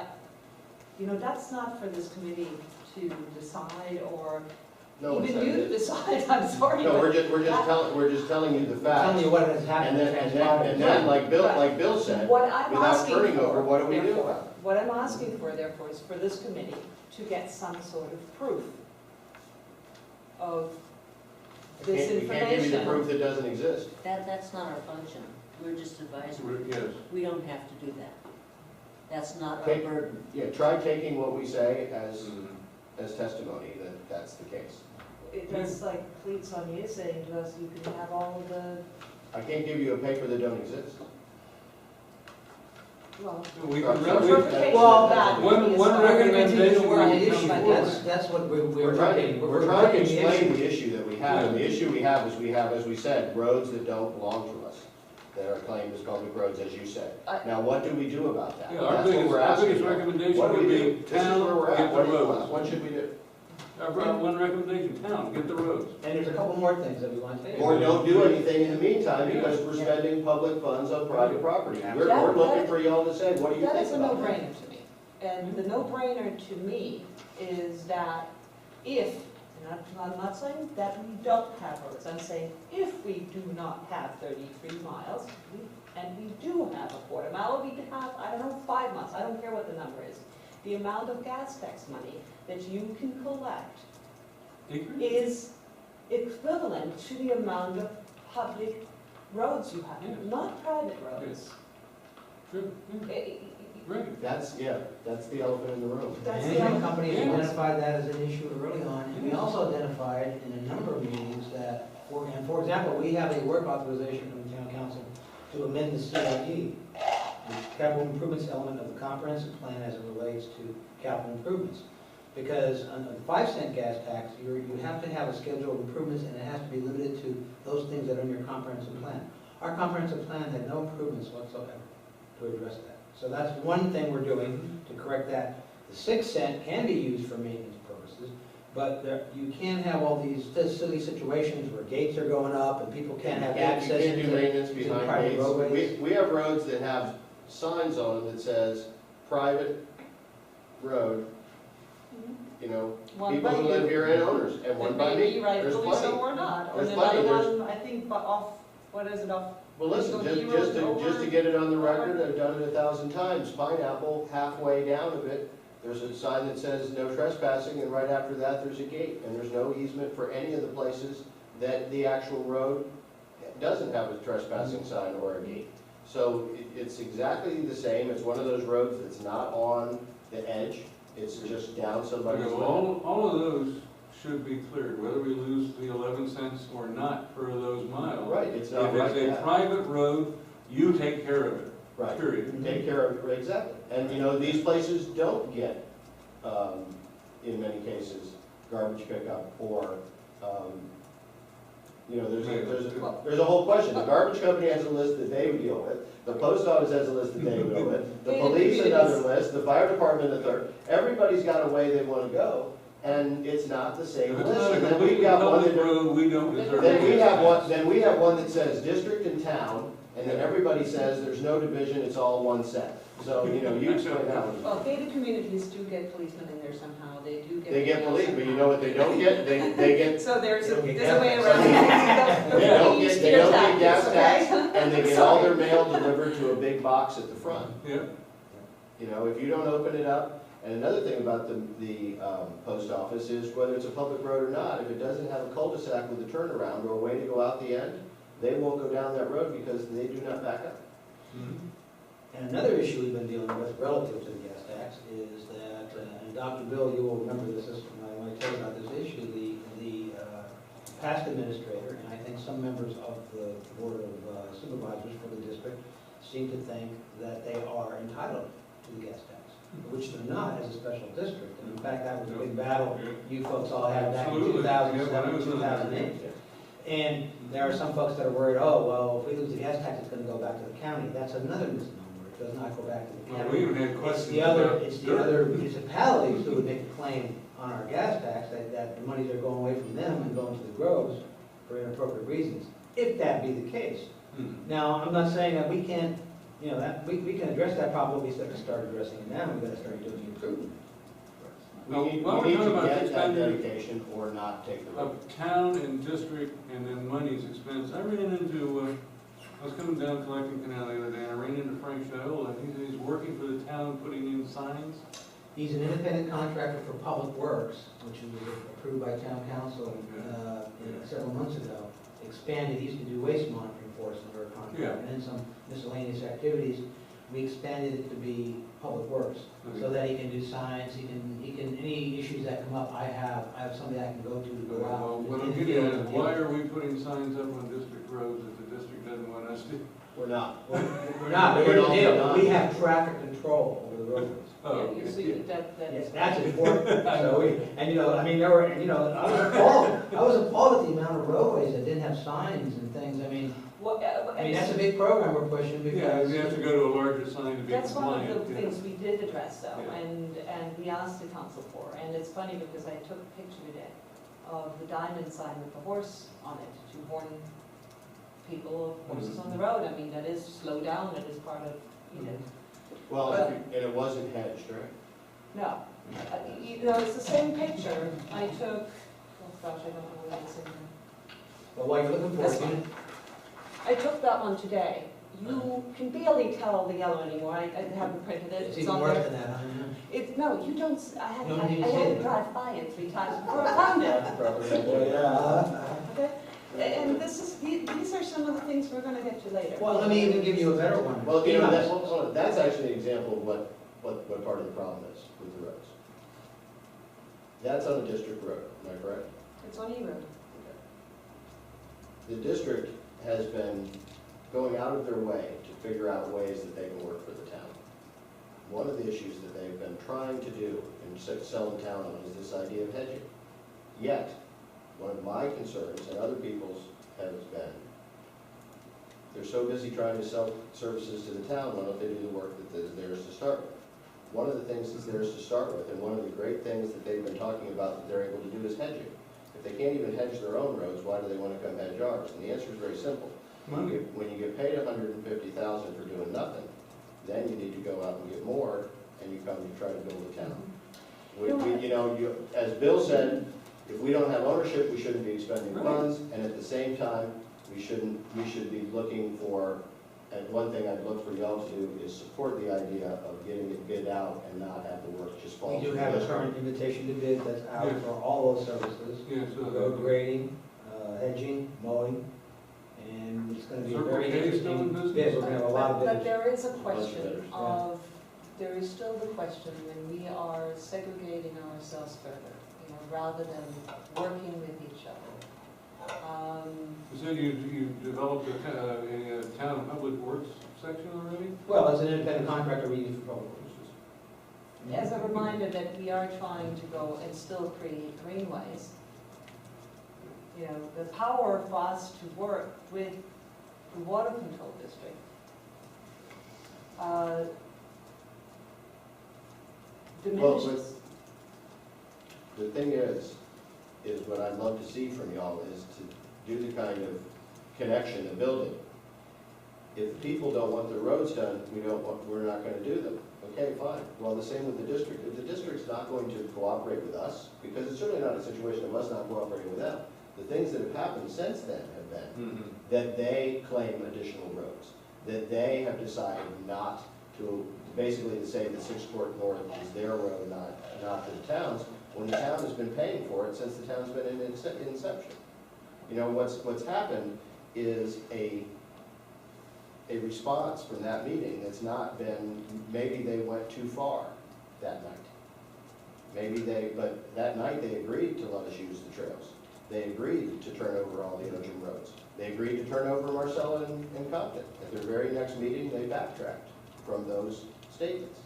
Speaker 1: you know, that's not for this committee to decide, or
Speaker 6: No one
Speaker 1: even
Speaker 6: said
Speaker 1: you to
Speaker 6: it.
Speaker 1: decide, I'm sorry.
Speaker 6: No,
Speaker 1: but
Speaker 6: we're just telling you the
Speaker 5: Telling you
Speaker 6: facts.
Speaker 5: what has happened.
Speaker 6: And then, like Bill said,
Speaker 1: What I'm
Speaker 6: without
Speaker 1: asking
Speaker 6: turning
Speaker 1: for,
Speaker 6: over, what do we do
Speaker 1: therefore,
Speaker 6: about it?
Speaker 1: what I'm asking for, therefore, is for this committee to get some sort of proof of this
Speaker 6: We can't give you the
Speaker 1: information.
Speaker 6: proof that doesn't exist.
Speaker 4: That's not our function. We're just advisory.
Speaker 3: Yes,
Speaker 4: We don't have to do that. That's not our
Speaker 6: Okay.
Speaker 4: burden.
Speaker 6: Yeah, try taking what we say
Speaker 3: Mhm.
Speaker 6: as testimony that that's the case.
Speaker 1: That's like Cleats on you saying to us, you can have all of the,
Speaker 6: I can't give you a paper that don't exist.
Speaker 1: well,
Speaker 3: We
Speaker 6: Well,
Speaker 3: can,
Speaker 1: interpretation
Speaker 5: Well,
Speaker 1: of that.
Speaker 3: one-
Speaker 1: is
Speaker 3: one
Speaker 1: not-
Speaker 3: recommendation
Speaker 5: The
Speaker 3: would be
Speaker 5: issue,
Speaker 3: come
Speaker 5: that's what we're
Speaker 6: We're trying
Speaker 5: working.
Speaker 6: to, we're trying to
Speaker 5: working the
Speaker 6: explain
Speaker 5: issue.
Speaker 6: the issue that we have, and the issue we have is we have, as we said, roads that don't belong to us, that are claimed as public roads, as you said.
Speaker 1: I-
Speaker 6: Now, what do we do about that?
Speaker 3: yeah, our
Speaker 6: That's what
Speaker 3: biggest,
Speaker 6: we're
Speaker 3: our
Speaker 6: asking
Speaker 3: biggest
Speaker 6: for.
Speaker 3: recommendation
Speaker 6: What do
Speaker 3: would
Speaker 6: we
Speaker 3: be
Speaker 6: do? This is
Speaker 3: town,
Speaker 6: where we're at.
Speaker 3: get the
Speaker 6: What do you want?
Speaker 3: roads.
Speaker 6: What should we do?
Speaker 3: Our one recommendation, town, get the roads.
Speaker 5: And there's a couple more things that we want to say.
Speaker 6: Or don't do anything in the meantime because we're spending public funds on private property. We're looking for y'all to say, what do you
Speaker 1: That
Speaker 6: think
Speaker 1: is a
Speaker 6: about that?
Speaker 1: no-brainer to me. And the no-brainer to me is that if, and I'm not saying that we don't have roads, I'm saying if we do not have 33 miles, and we do have a quarter mile, or we have, I don't know, 5 miles, I don't care what the number is, the amount of gas tax money that you can collect is equivalent to the amount of public roads you have,
Speaker 3: Yes.
Speaker 1: not private roads.
Speaker 3: Sure, yeah,
Speaker 1: Eh,
Speaker 3: right.
Speaker 6: That's the elephant in the room.
Speaker 5: The
Speaker 1: That's the
Speaker 5: management
Speaker 1: other-
Speaker 5: companies
Speaker 3: Yeah.
Speaker 5: identified that as an issue early on, and we
Speaker 3: Yeah.
Speaker 5: also identified in a number of meetings that, for example, we have a work authorization from the town council to amend the CIP, the capital improvements element of the comprehensive plan as it relates to capital improvements. Because under the 5-cent gas tax, you have to have a schedule of improvements, and it has to be limited to those things that are in your comprehensive plan. Our comprehensive plan had no improvements whatsoever to address that. So that's one thing we're doing to correct that. The 6-cent can be used for maintenance purposes, but you can't have all these silly situations where gates are going up and people can't have access
Speaker 6: You can't do maintenance
Speaker 5: to
Speaker 6: behind
Speaker 5: private
Speaker 6: gates.
Speaker 5: roadways.
Speaker 6: We have roads that have signs on them that says, private road, you know,
Speaker 1: One
Speaker 6: people
Speaker 1: by
Speaker 6: who
Speaker 1: you.
Speaker 6: live here and owners, and one
Speaker 1: It
Speaker 6: by
Speaker 1: may
Speaker 6: me.
Speaker 1: be
Speaker 6: There's
Speaker 1: rightfully so
Speaker 6: plenty.
Speaker 1: or not, or
Speaker 6: There's
Speaker 1: another
Speaker 6: plenty.
Speaker 1: one, I think, but off, what is it, off?
Speaker 6: Well, listen,
Speaker 1: So he
Speaker 6: just
Speaker 1: wrote
Speaker 6: to
Speaker 1: over-
Speaker 6: get it on the record, I've done it 1,000 times. Pineapple, halfway down a bit, there's a sign that says no trespassing, and right after that, there's a gate. And there's no easement for any of the places that the actual road doesn't have a trespassing sign or a gate. So it's exactly the same. It's one of those roads that's not on the edge. It's just down somebody's
Speaker 3: Okay,
Speaker 6: land.
Speaker 3: well, all of those should be cleared, whether we lose the 11 cents or not per those miles.
Speaker 6: Right, it's not
Speaker 3: If
Speaker 6: right.
Speaker 3: it's a private road, you take care of it,
Speaker 6: Right.
Speaker 3: period.
Speaker 6: Take care of it, exactly. And, you know, these places don't get, in many cases, garbage pickup or, you know, there's a whole question. The garbage company has a list that they deal with, the post office has a list that they deal with, the police another list, the fire department a third. Everybody's got a way they want to go, and it's not the same
Speaker 3: If it's
Speaker 6: list.
Speaker 3: not a
Speaker 6: And then we've
Speaker 3: completely
Speaker 6: got one
Speaker 3: public
Speaker 6: that,
Speaker 3: road, we don't deserve
Speaker 6: then we
Speaker 3: it.
Speaker 6: have one that says district and town, and then everybody says there's no division, it's all one set. So, you know, you explain that one.
Speaker 1: Well, gated communities do get policemen in there somehow, they do get.
Speaker 6: They get
Speaker 1: mail
Speaker 6: police, but you
Speaker 1: somehow.
Speaker 6: know what they don't get? They get,
Speaker 1: So there's a
Speaker 5: They don't get
Speaker 1: way
Speaker 5: gas
Speaker 1: around it.
Speaker 6: they don't get, they don't get gas tax,
Speaker 1: Okay?
Speaker 6: and they get all their mail delivered to a big box at the front.
Speaker 3: Yeah,
Speaker 6: You know, if you don't open it up, and another thing about the post office is whether it's a public road or not, if it doesn't have a cul-de-sac with a turnaround or a way to go out the end, they won't go down that road because they do not back up.
Speaker 5: And another issue we've been dealing with relative to the gas tax is that, and Dr. Bill, you will remember this, when I tell you about this issue, the past administrator, and I think some members of the Board of Supervisors for the district, seem to think that they are entitled to the gas tax, which they're not as a special district. And in fact, that was a big battle you folks all had back in
Speaker 3: Absolutely. Yeah, when I
Speaker 5: 2007,
Speaker 3: was on that.
Speaker 5: 2008. And there are some folks that are worried, oh, well, if we lose the gas tax, it's gonna go back to the county. That's another misnomer. It does not go back to the
Speaker 3: well,
Speaker 5: county.
Speaker 3: we even had questions about.
Speaker 5: It's the other municipalities who would make a claim on our gas tax, that the monies are going away from them and going to the groves for inappropriate reasons, if that be the case. Now, I'm not saying that we can't, you know, that, we can address that problem, we have to start addressing it now, we gotta start doing the improvement.
Speaker 6: We
Speaker 3: Now,
Speaker 6: need,
Speaker 3: while
Speaker 6: we
Speaker 3: we're
Speaker 6: need to
Speaker 3: talking about
Speaker 6: get that
Speaker 3: expending
Speaker 6: dedication or not take the road.
Speaker 3: of town and district and then money's expense, I ran into, I was coming down collecting canal the other day, and I ran into Frank Shiola, and he's working for the town, putting in signs.
Speaker 5: He's an independent contractor for Public Works, which was approved by town council several months ago. Expanded, he used to do waste monitoring for us under a contract,
Speaker 3: Yeah.
Speaker 5: and then some miscellaneous activities. We expanded it to be Public Works, so that he can do signs, he can any issues that come up, I have somebody I can go to go out.
Speaker 3: Well, what I'm
Speaker 5: in the
Speaker 3: getting at
Speaker 5: field
Speaker 3: is,
Speaker 5: and
Speaker 3: why
Speaker 5: deal.
Speaker 3: are we putting signs up on district roads if the district doesn't want us to?
Speaker 6: We're not.
Speaker 5: We're not, but here's the deal, we have traffic control over the roadways.
Speaker 3: Oh,
Speaker 1: Yeah, you see, that
Speaker 5: Yes,
Speaker 1: is.
Speaker 5: that's important, so we, and you know, I mean, there were, you know, I was appalled at the amount of roadways that didn't have signs and things, I mean, that's a big program we're pushing
Speaker 3: Yeah,
Speaker 5: because.
Speaker 3: we have to go to a larger sign to be
Speaker 1: That's one
Speaker 3: compliant.
Speaker 1: of the
Speaker 3: yeah.
Speaker 1: things we did address though,
Speaker 3: Yeah.
Speaker 1: and we asked the council for, and it's funny because I took a picture today of the diamond sign with the horse on it to warn people of horses on the road. I mean, that is slow down, that is part of, you know,
Speaker 6: Well, and it wasn't hedged, right?
Speaker 1: no. You know, it's the same picture I took, oh gosh, I don't know whether it's in here.
Speaker 5: But what you're looking for,
Speaker 1: This one. I took that one today. You can barely tell the yellow anymore, I haven't printed it,
Speaker 5: it's
Speaker 1: it's
Speaker 5: even
Speaker 1: on
Speaker 5: worse
Speaker 1: there.
Speaker 5: than that, huh?
Speaker 1: No, you don't, I had,
Speaker 5: You don't need
Speaker 1: I
Speaker 5: to see
Speaker 1: had
Speaker 5: it.
Speaker 1: to drive by it 3 times before I found it. Okay? And this is, these are some of the things we're gonna get to later.
Speaker 5: Well, let me even give you a better one.
Speaker 6: Well, you know, that's actually an example of what part of the problem is with the roads. That's on a district road, am I correct?
Speaker 1: It's on E-road.
Speaker 6: The district has been going out of their way to figure out ways that they can work for the town. One of the issues that they've been trying to do and sell the town on is this idea of hedging. Yet, one of my concerns and other people's has been, they're so busy trying to sell services to the town, why don't they do the work that is theirs to start with? One of the things that's theirs to start with, and one of the great things that they've been talking about that they're able to do is hedging. If they can't even hedge their own roads, why do they want to come hedge ours? And the answer is very simple.
Speaker 3: Money.
Speaker 6: When you get paid $150,000 for doing nothing, then you need to go out and get more, and you come to try to build a town. As Bill said, if we don't have ownership, we shouldn't be expending funds, and at the same time, we should be looking for, and one thing I'd look for y'all to do is support the idea of getting it bid out and not have the work just fall.
Speaker 5: We do
Speaker 6: to the
Speaker 5: have a
Speaker 6: district.
Speaker 5: current invitation to bid that's out
Speaker 3: Yeah.
Speaker 5: for all those services.
Speaker 3: Yeah, so
Speaker 5: Road grading, hedging, mowing, and it's gonna be a
Speaker 3: Circle
Speaker 5: very
Speaker 3: K still in
Speaker 5: interesting
Speaker 3: business?
Speaker 5: bid. We're gonna have a lot of
Speaker 1: But
Speaker 5: bidders.
Speaker 1: there is a
Speaker 6: bunch of
Speaker 1: question
Speaker 6: bidders,
Speaker 5: yeah.
Speaker 1: of, there is still the question when we are segregating ourselves further, you know, rather than working with each other.
Speaker 3: You said you developed a town public works section already?
Speaker 5: Well, as an independent contractor, we use for public works.
Speaker 1: As a reminder that we are trying to go and still create greenways. You know, the power for us to work with the water control district. Diminishes.
Speaker 6: The thing is what I'd love to see from y'all is to do the kind of connection, the building. If the people don't want their roads done, we're not gonna do them. Okay, fine. Well, the same with the district. If the district's not going to cooperate with us, because it's certainly not a situation of us not cooperating with them, the things that have happened since then have been that they claim additional roads, that they have decided not to, basically to say that 6th Court North is their road, not the town's, when the town has been paying for it since the town's been in inception. You know, what's happened is a response from that meeting that's not been, maybe they went too far that night. But that night they agreed to let us use the trails. They agreed to turn over all the interim roads. They agreed to turn over Marcella and Compton. At their very next meeting, they backtracked from those statements.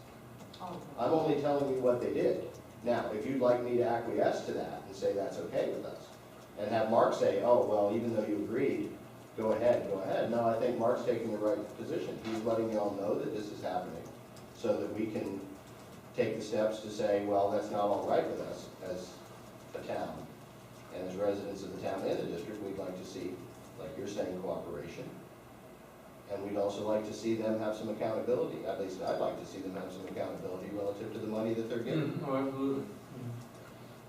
Speaker 6: I'm only telling you what they did. Now, if you'd like me to acquiesce to that and say that's okay with us, and have Mark say, oh, well, even though you agreed, go ahead. No, I think Mark's taking the right position. He's letting y'all know that this is happening so that we can take the steps to say, well, that's not all right with us as a town. And as residents of the town and the district, we'd like to see, like you're saying, cooperation. And we'd also like to see them have some accountability. At least I'd like to see them have some accountability relative to the money that they're getting.
Speaker 3: Oh, absolutely.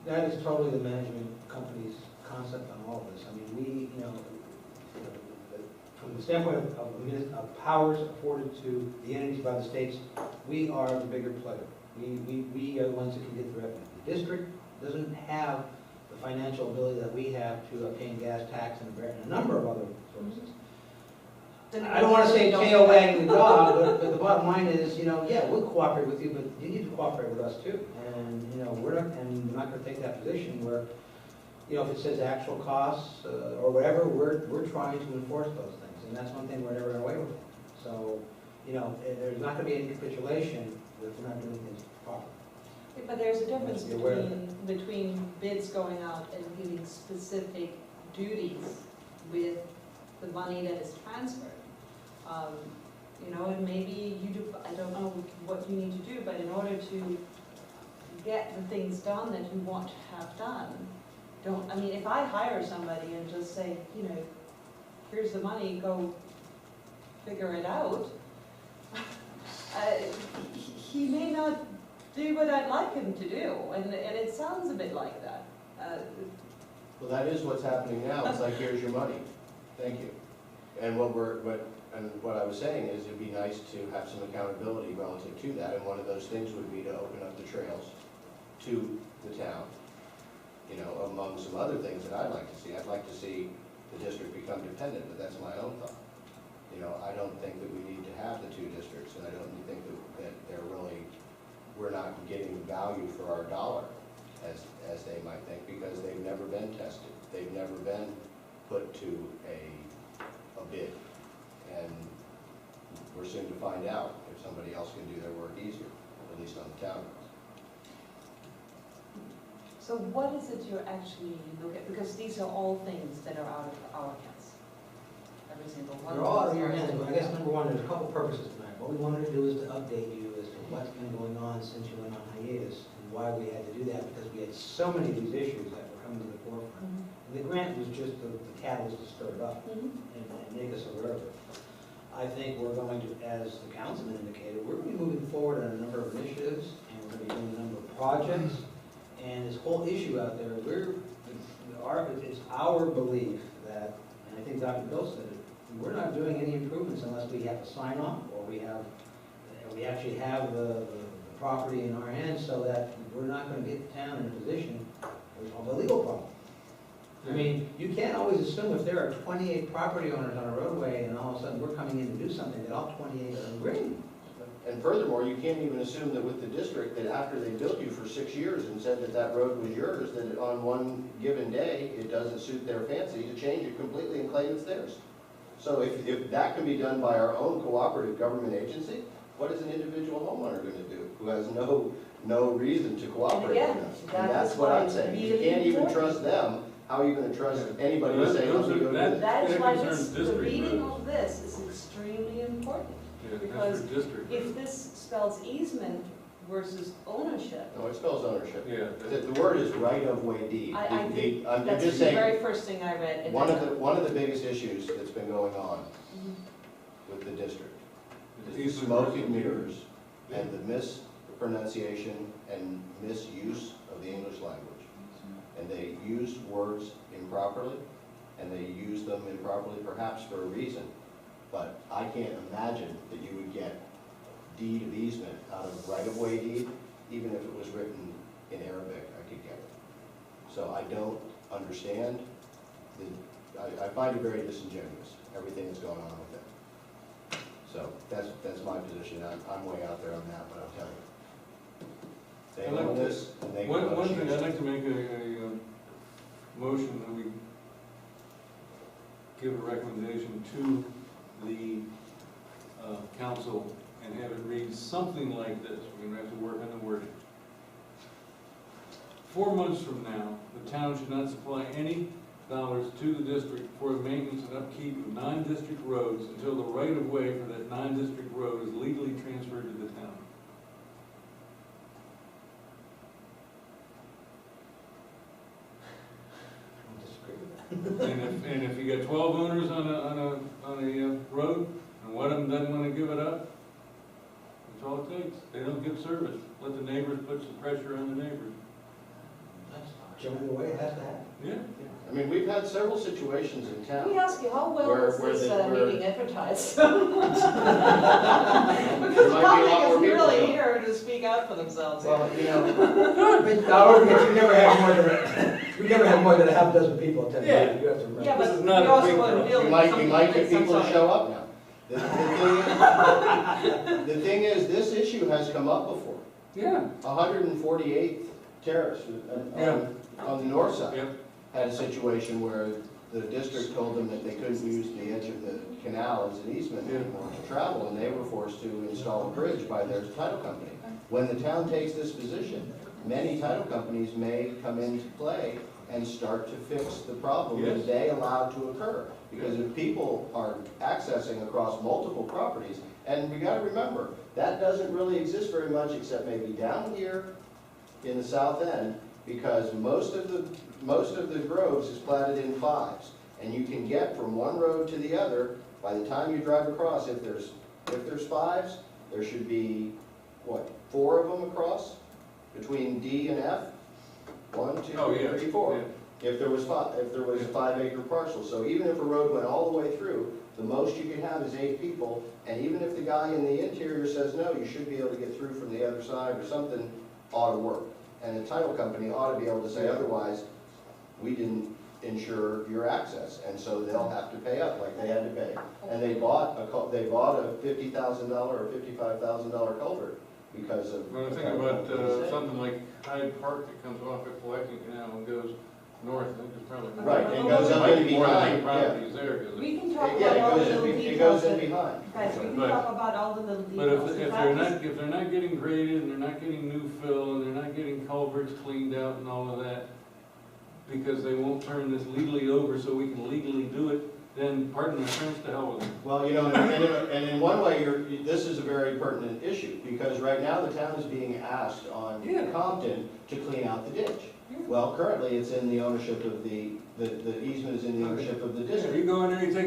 Speaker 5: That is totally the management company's concept on all of this. I mean, we, from the standpoint of powers afforded to the entities by the states, we are the bigger player. We are the ones that can get the revenue. The district doesn't have the financial ability that we have to obtain gas tax and a number of other sources. I don't wanna say tail wagging the dog, but the bottom line is, yeah, we'll cooperate with you, but you need to cooperate with us too. And, we're not gonna take that position where, if it says actual costs, or whatever, we're trying to enforce those things. And that's one thing we're never gonna waive. So, there's not gonna be any capitulation if we're not doing things properly.
Speaker 1: But there's a difference
Speaker 5: Be aware of
Speaker 1: between bids going out and giving specific duties with the money that is transferred. And maybe you do, I don't know what you need to do, but in order to get the things done that you want to have done, if I hire somebody and just say, here's the money, go figure it out, he may not do what I'd like him to do, and it sounds a bit like that.
Speaker 6: Well, that is what's happening now. It's like, here's your money. Thank you. And what I was saying is it'd be nice to have some accountability relative to that, and one of those things would be to open up the trails to the town, among some other things that I'd like to see. I'd like to see the district become dependent, but that's my own thought. I don't think that we need to have the two districts, and I don't think that we're not getting value for our dollar, as they might think, because they've never been tested. They've never been put to a bid. And we're soon to find out if somebody else can do their work easier, at least on the town roads.
Speaker 1: So what is it you're actually looking at? Because these are all things that are out of our hands. Every single one.
Speaker 5: They're all out of your hands, but I guess number one, there's a couple purposes tonight. What we wanted to do is to update you as to what's been going on since you went on hiatus, and why we had to do that, because we had so many of these issues that were coming to the forefront. And the grant was just the catalyst to stir it up and make us aware of it. I think we're going to, as the councilman indicated, we're going to be moving forward on a number of initiatives, and we're going to be doing a number of projects. And this whole issue out there, it's our belief that, and I think Dr. Bill said it, we're not doing any improvements unless we have a sign off, or we actually have the property in our hands, so that we're not going to get the town in a position of a legal problem. I mean, you can't always assume if there are 28 property owners on a roadway and all of a sudden we're coming in to do something, that all 28 are agreeing.
Speaker 6: And furthermore, you can't even assume that with the district, that after they built you for 6 years and said that road was yours, that on one given day, it doesn't suit their fancy to change it completely and claim it's theirs. So if that can be done by our own cooperative government agency, what is an individual homeowner going to do who has no reason to cooperate
Speaker 1: And again,
Speaker 6: with us?
Speaker 1: that
Speaker 6: And that's
Speaker 1: is
Speaker 6: what
Speaker 1: why
Speaker 6: I'm
Speaker 1: it's
Speaker 6: saying. You
Speaker 1: really
Speaker 6: can't even
Speaker 1: important.
Speaker 6: trust them. How are you going to trust anybody to say, let me go do this?
Speaker 1: That is why
Speaker 3: concerns
Speaker 1: the
Speaker 3: district
Speaker 1: reading
Speaker 3: roads.
Speaker 1: of this is extremely important.
Speaker 3: Yeah,
Speaker 1: Because
Speaker 3: that's for district.
Speaker 1: If this spells easement versus ownership,
Speaker 6: No, it spells ownership.
Speaker 3: Yeah.
Speaker 6: The word is right-of-way deed. I'm
Speaker 1: that's
Speaker 6: just
Speaker 1: the
Speaker 6: saying,
Speaker 1: very first thing I read.
Speaker 6: one of the biggest issues that's been going on
Speaker 1: Mhm.
Speaker 6: with the district is the
Speaker 3: Easement
Speaker 6: smoke
Speaker 3: versus-
Speaker 6: and mirrors and the mispronunciation and misuse of the English language. And they use words improperly, and they use them improperly perhaps for a reason. But I can't imagine that you would get deed of easement out of right-of-way deed, even if it was written in Arabic, I could get it. So I don't understand, I find it very disingenuous, everything that's going on with it. So that's my position. I'm way out there on that, but I'll tell you. They own this, and they
Speaker 3: One
Speaker 6: can
Speaker 3: thing,
Speaker 6: choose.
Speaker 3: I'd like to make a motion that we give a recommendation to the council and have it read something like this. We're gonna have to work on the wording. 4 months from now, the town should not supply any dollars to the district for the maintenance and upkeep of non-district roads until the right-of-way for that non-district road is legally transferred to the town.
Speaker 5: I don't disagree with that.
Speaker 3: And if you got 12 owners on a road, and one of them doesn't want to give it up, that's all it takes. They don't get service. Let the neighbors put some pressure on the neighbors.
Speaker 5: That's generally the way it has to happen.
Speaker 3: Yeah.
Speaker 6: I mean, we've had several situations in
Speaker 1: Let me
Speaker 6: town.
Speaker 1: ask you, how well
Speaker 6: Where-
Speaker 1: is
Speaker 6: where
Speaker 1: this
Speaker 6: the- where-
Speaker 1: meeting advertised?
Speaker 6: There
Speaker 1: Because
Speaker 6: might
Speaker 1: the
Speaker 6: be a lot
Speaker 1: public
Speaker 6: more
Speaker 1: is
Speaker 6: people
Speaker 1: really
Speaker 6: now.
Speaker 1: here to speak out for themselves.
Speaker 6: Well,
Speaker 1: here.
Speaker 6: you know,
Speaker 5: But however, you never have more than, we never have more than a half dozen people attend.
Speaker 1: Yeah.
Speaker 5: You have to remember.
Speaker 1: Yeah,
Speaker 3: This
Speaker 1: but
Speaker 3: is
Speaker 1: we
Speaker 3: not a
Speaker 1: also
Speaker 3: big
Speaker 1: want to
Speaker 3: problem.
Speaker 1: build
Speaker 6: you
Speaker 1: something
Speaker 6: might
Speaker 1: that
Speaker 6: get
Speaker 1: makes
Speaker 6: people to
Speaker 1: some
Speaker 6: show up now. The thing is, this issue has come up before.
Speaker 3: Yeah.
Speaker 6: 148th Terrace on the north side
Speaker 3: Yep.
Speaker 6: had a situation where the district told them that they couldn't use the edge of the canal as an easement
Speaker 3: Yeah.
Speaker 6: anymore to travel, and they were forced to install a bridge by their title company. When the town takes this position, many title companies may come into play and start to fix the problem
Speaker 3: Yes.
Speaker 6: that they allowed to occur. Because if people are accessing across multiple properties, and we gotta remember, that doesn't really exist very much except maybe down here in the south end, because most of the groves is platted in fives. And you can get from one road to the other, by the time you drive across, if there's fives, there should be, what, 4 of them across? Between D and F? 1, 2,
Speaker 3: Oh, yeah.
Speaker 6: 3, 4.
Speaker 3: Yeah.
Speaker 6: If there was a 5-acre parcel. So even if a road went all the way through, the most you could have is 8 people. And even if the guy in the interior says, no, you should be able to get through from the other side or something, ought to work. And the title company ought to be able to say, otherwise, we didn't ensure your access. And so they'll have to pay up like they had to pay. And they bought a $50,000 or $55,000 culvert because of.
Speaker 3: When I think about something like Hyde Park that comes off at Collecting Canal and goes north, I think it's probably.
Speaker 6: Right, and goes up in behind, yeah.
Speaker 3: Properties there, 'cause
Speaker 8: We can talk
Speaker 6: Yeah,
Speaker 8: about all the
Speaker 6: it
Speaker 8: little
Speaker 6: goes
Speaker 8: details.
Speaker 6: in
Speaker 8: that-
Speaker 6: behind.
Speaker 8: Guys, we can
Speaker 3: But-
Speaker 8: talk about all the little
Speaker 3: But
Speaker 8: details.
Speaker 3: if
Speaker 8: That
Speaker 3: they're not getting graded, and they're not getting new fill, and they're not getting culverts cleaned out and all of that, because they won't turn this legally over so we can legally do it, then pardon my French, to hell with them.
Speaker 6: Well, you know, and in one way, this is a very pertinent issue, because right now the town is being asked on
Speaker 3: Yeah.
Speaker 6: Compton to clean out the ditch.
Speaker 3: Yeah.
Speaker 6: Well, currently, it's in the ownership of the easement is in the ownership of the
Speaker 3: You
Speaker 6: district.
Speaker 3: go in there, you take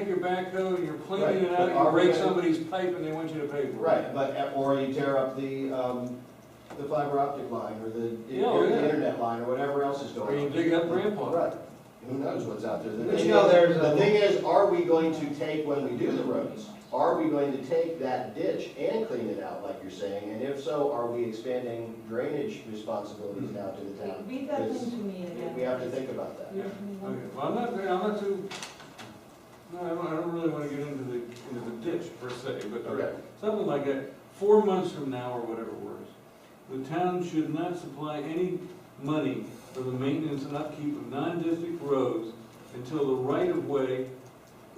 Speaker 3: your backhoe, and you're
Speaker 6: Right,
Speaker 3: cleaning it
Speaker 6: but
Speaker 3: out,
Speaker 6: are
Speaker 3: you
Speaker 6: we
Speaker 3: break
Speaker 6: gonna-
Speaker 3: somebody's pipe, and they want you to pay for it.
Speaker 6: Right, but, or you tear up the fiber optic line, or the
Speaker 3: Yeah.
Speaker 6: internet line, or whatever else is
Speaker 3: Or
Speaker 6: going
Speaker 3: you
Speaker 6: on.
Speaker 3: dig up grandpa.
Speaker 6: Right, who knows what's out there.
Speaker 5: But you know, there's
Speaker 6: The
Speaker 5: a-
Speaker 6: thing is, are we going to take, when we do the roads, are we going to take that ditch and clean it out, like you're saying? And if so, are we expanding drainage responsibilities now to the town?
Speaker 8: Read that
Speaker 6: Because
Speaker 8: thing to me again.
Speaker 6: we have to think about that.
Speaker 8: Read it to me
Speaker 3: Okay,
Speaker 8: again.
Speaker 3: well, I'm not too, no, I don't really wanna get into the ditch per se, but
Speaker 6: Okay.
Speaker 3: something like that, 4 months from now or whatever works. The town should not supply any money for the maintenance and upkeep of non-district roads until the right-of-way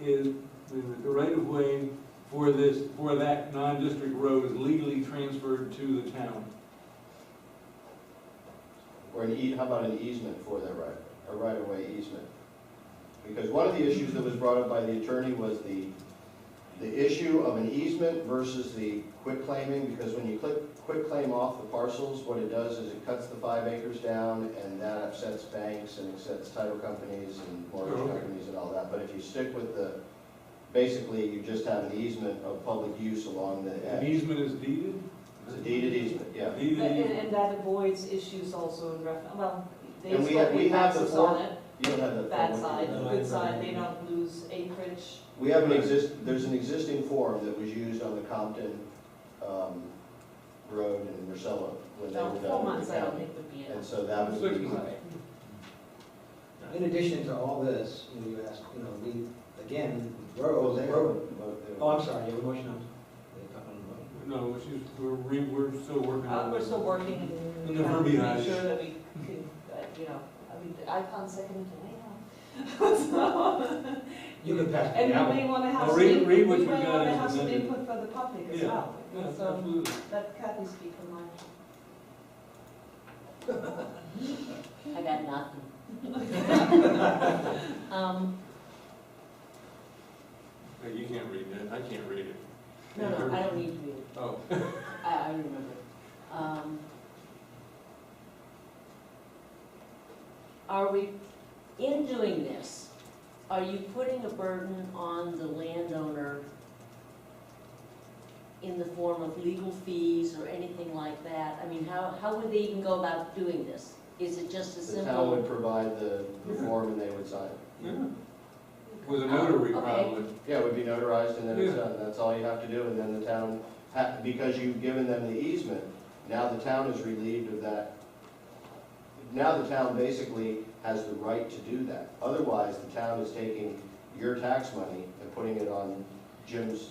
Speaker 3: is, the right-of-way for that non-district road is legally transferred to the town.
Speaker 6: Or how about an easement for that a right-of-way easement? Because one of the issues that was brought up by the attorney was the issue of an easement versus the quit claiming, because when you quit claim off the parcels, what it does is it cuts the 5 acres down, and that upsets banks and upsets title companies and mortgage
Speaker 3: Okay.
Speaker 6: companies and all that. But if you stick with basically, you just have an easement of public use along the
Speaker 3: An
Speaker 6: edge.
Speaker 3: easement is deeded?
Speaker 6: It's a deeded easement, yeah.
Speaker 3: Deeded
Speaker 8: And,
Speaker 3: easement.
Speaker 8: and that avoids issues also in well, they
Speaker 6: And
Speaker 8: still
Speaker 6: we
Speaker 8: pay
Speaker 6: have the
Speaker 8: taxes
Speaker 6: form-
Speaker 8: on it,
Speaker 6: You don't have that.
Speaker 8: bad
Speaker 6: form.
Speaker 8: side,
Speaker 5: No,
Speaker 8: good
Speaker 5: I-
Speaker 8: side, they don't lose acreage.
Speaker 6: We have there's an existing form that was used on the Compton Road in Marcelo when they
Speaker 8: No,
Speaker 6: were
Speaker 8: 4
Speaker 6: done with
Speaker 8: months
Speaker 6: the
Speaker 8: I don't
Speaker 6: county.
Speaker 8: think would be
Speaker 6: And
Speaker 8: enough.
Speaker 6: so that was.
Speaker 3: 6 months.
Speaker 5: In addition to all this, you asked, again, roads, oh, I'm sorry, you have a motion on?
Speaker 3: No, we're still working on it.
Speaker 8: We're still working
Speaker 3: And
Speaker 8: and
Speaker 3: the
Speaker 8: trying to
Speaker 3: verbiage.
Speaker 8: make sure that we can, I can't second it tonight. So,
Speaker 5: You can pass
Speaker 8: and
Speaker 5: the
Speaker 8: we
Speaker 5: gavel.
Speaker 8: may want to have
Speaker 3: Well,
Speaker 8: some
Speaker 3: read
Speaker 8: input,
Speaker 3: what
Speaker 8: we
Speaker 3: you
Speaker 8: may
Speaker 3: got
Speaker 8: want to
Speaker 3: as
Speaker 8: have some
Speaker 3: amended.
Speaker 8: input for the public as
Speaker 3: Yeah.
Speaker 8: well.
Speaker 3: Yeah,
Speaker 8: So
Speaker 3: absolutely.
Speaker 8: let Kathy speak her mind.
Speaker 4: I got nothing.
Speaker 3: You can't read that, I can't read it.
Speaker 4: No, I don't need to read it.
Speaker 3: Oh.
Speaker 4: I remember. Are we, in doing this, are you putting a burden on the landowner in the form of legal fees or anything like that? I mean, how would they even go about doing this? Is it just a
Speaker 6: The town would
Speaker 4: simple?
Speaker 6: provide the form and they would sign it.
Speaker 3: Yeah. With a notary
Speaker 4: Okay.
Speaker 3: probably.
Speaker 6: Yeah, it would be notarized and then it's
Speaker 3: Yeah.
Speaker 6: done. That's all you have to do. And then the town, because you've given them the easement, now the town is relieved of that. Now the town basically has the right to do that. Otherwise, the town is taking your tax money and putting it on Jim's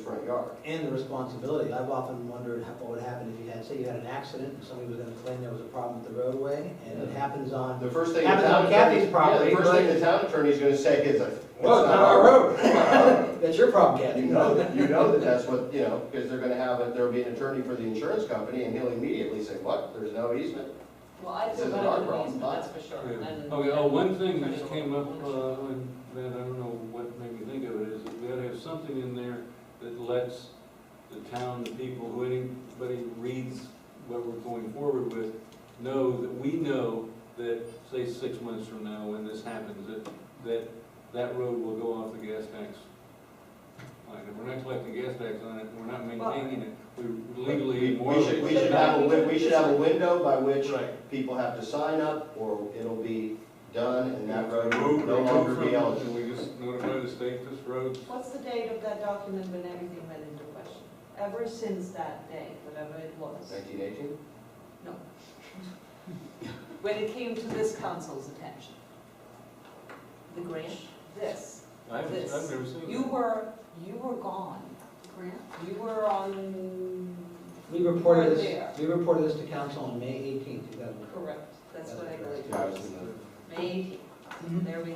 Speaker 6: front yard.
Speaker 5: And the responsibility. I've often wondered what would happen if you had, say you had an accident, and somebody was gonna claim there was a problem with the roadway, and it happens on,
Speaker 6: The first thing the
Speaker 5: happens
Speaker 6: town
Speaker 5: on Kathy's
Speaker 6: attorney,
Speaker 5: property.
Speaker 6: the first thing the town attorney's gonna say is like,
Speaker 5: Well, it's not our road. That's your problem, Kathy.
Speaker 6: you know that that's what, because they're gonna have it, there'll be an attorney for the insurance company, and he'll immediately say, what, there's no easement?
Speaker 1: Well, I
Speaker 6: This
Speaker 1: feel
Speaker 6: isn't
Speaker 1: better
Speaker 6: our
Speaker 1: than
Speaker 6: problem.
Speaker 1: these, but that's for sure.
Speaker 3: Yeah.
Speaker 1: And-
Speaker 3: Okay, one thing that just came up, and that I don't know what made me think of it, is that we ought to have something in there that lets the town, the people, who anybody reads what we're going forward with, know that we know that, say, 6 months from now, when this happens, that road will go off the gas tax. Like, if we're not collecting gas tax on it, we're not maintaining it, we legally, morally.
Speaker 6: We should have a window by which people have to sign up, or it'll be done, and that road will no longer be eligible.
Speaker 3: Can we just notify the state this road?
Speaker 1: What's the date of that document when everything went into question? Ever since that day, whatever it was.
Speaker 6: 1918?
Speaker 1: No. When it came to this council's attention. The grant, this.
Speaker 3: I've never seen it.
Speaker 1: You were gone. Grant? You were on.
Speaker 5: We reported
Speaker 1: Right
Speaker 5: this,
Speaker 1: there.
Speaker 5: we reported this to council on May 18th, 2000.
Speaker 1: Correct, that's what I believe.
Speaker 6: Yeah, I was in the-
Speaker 1: May 18th. There we have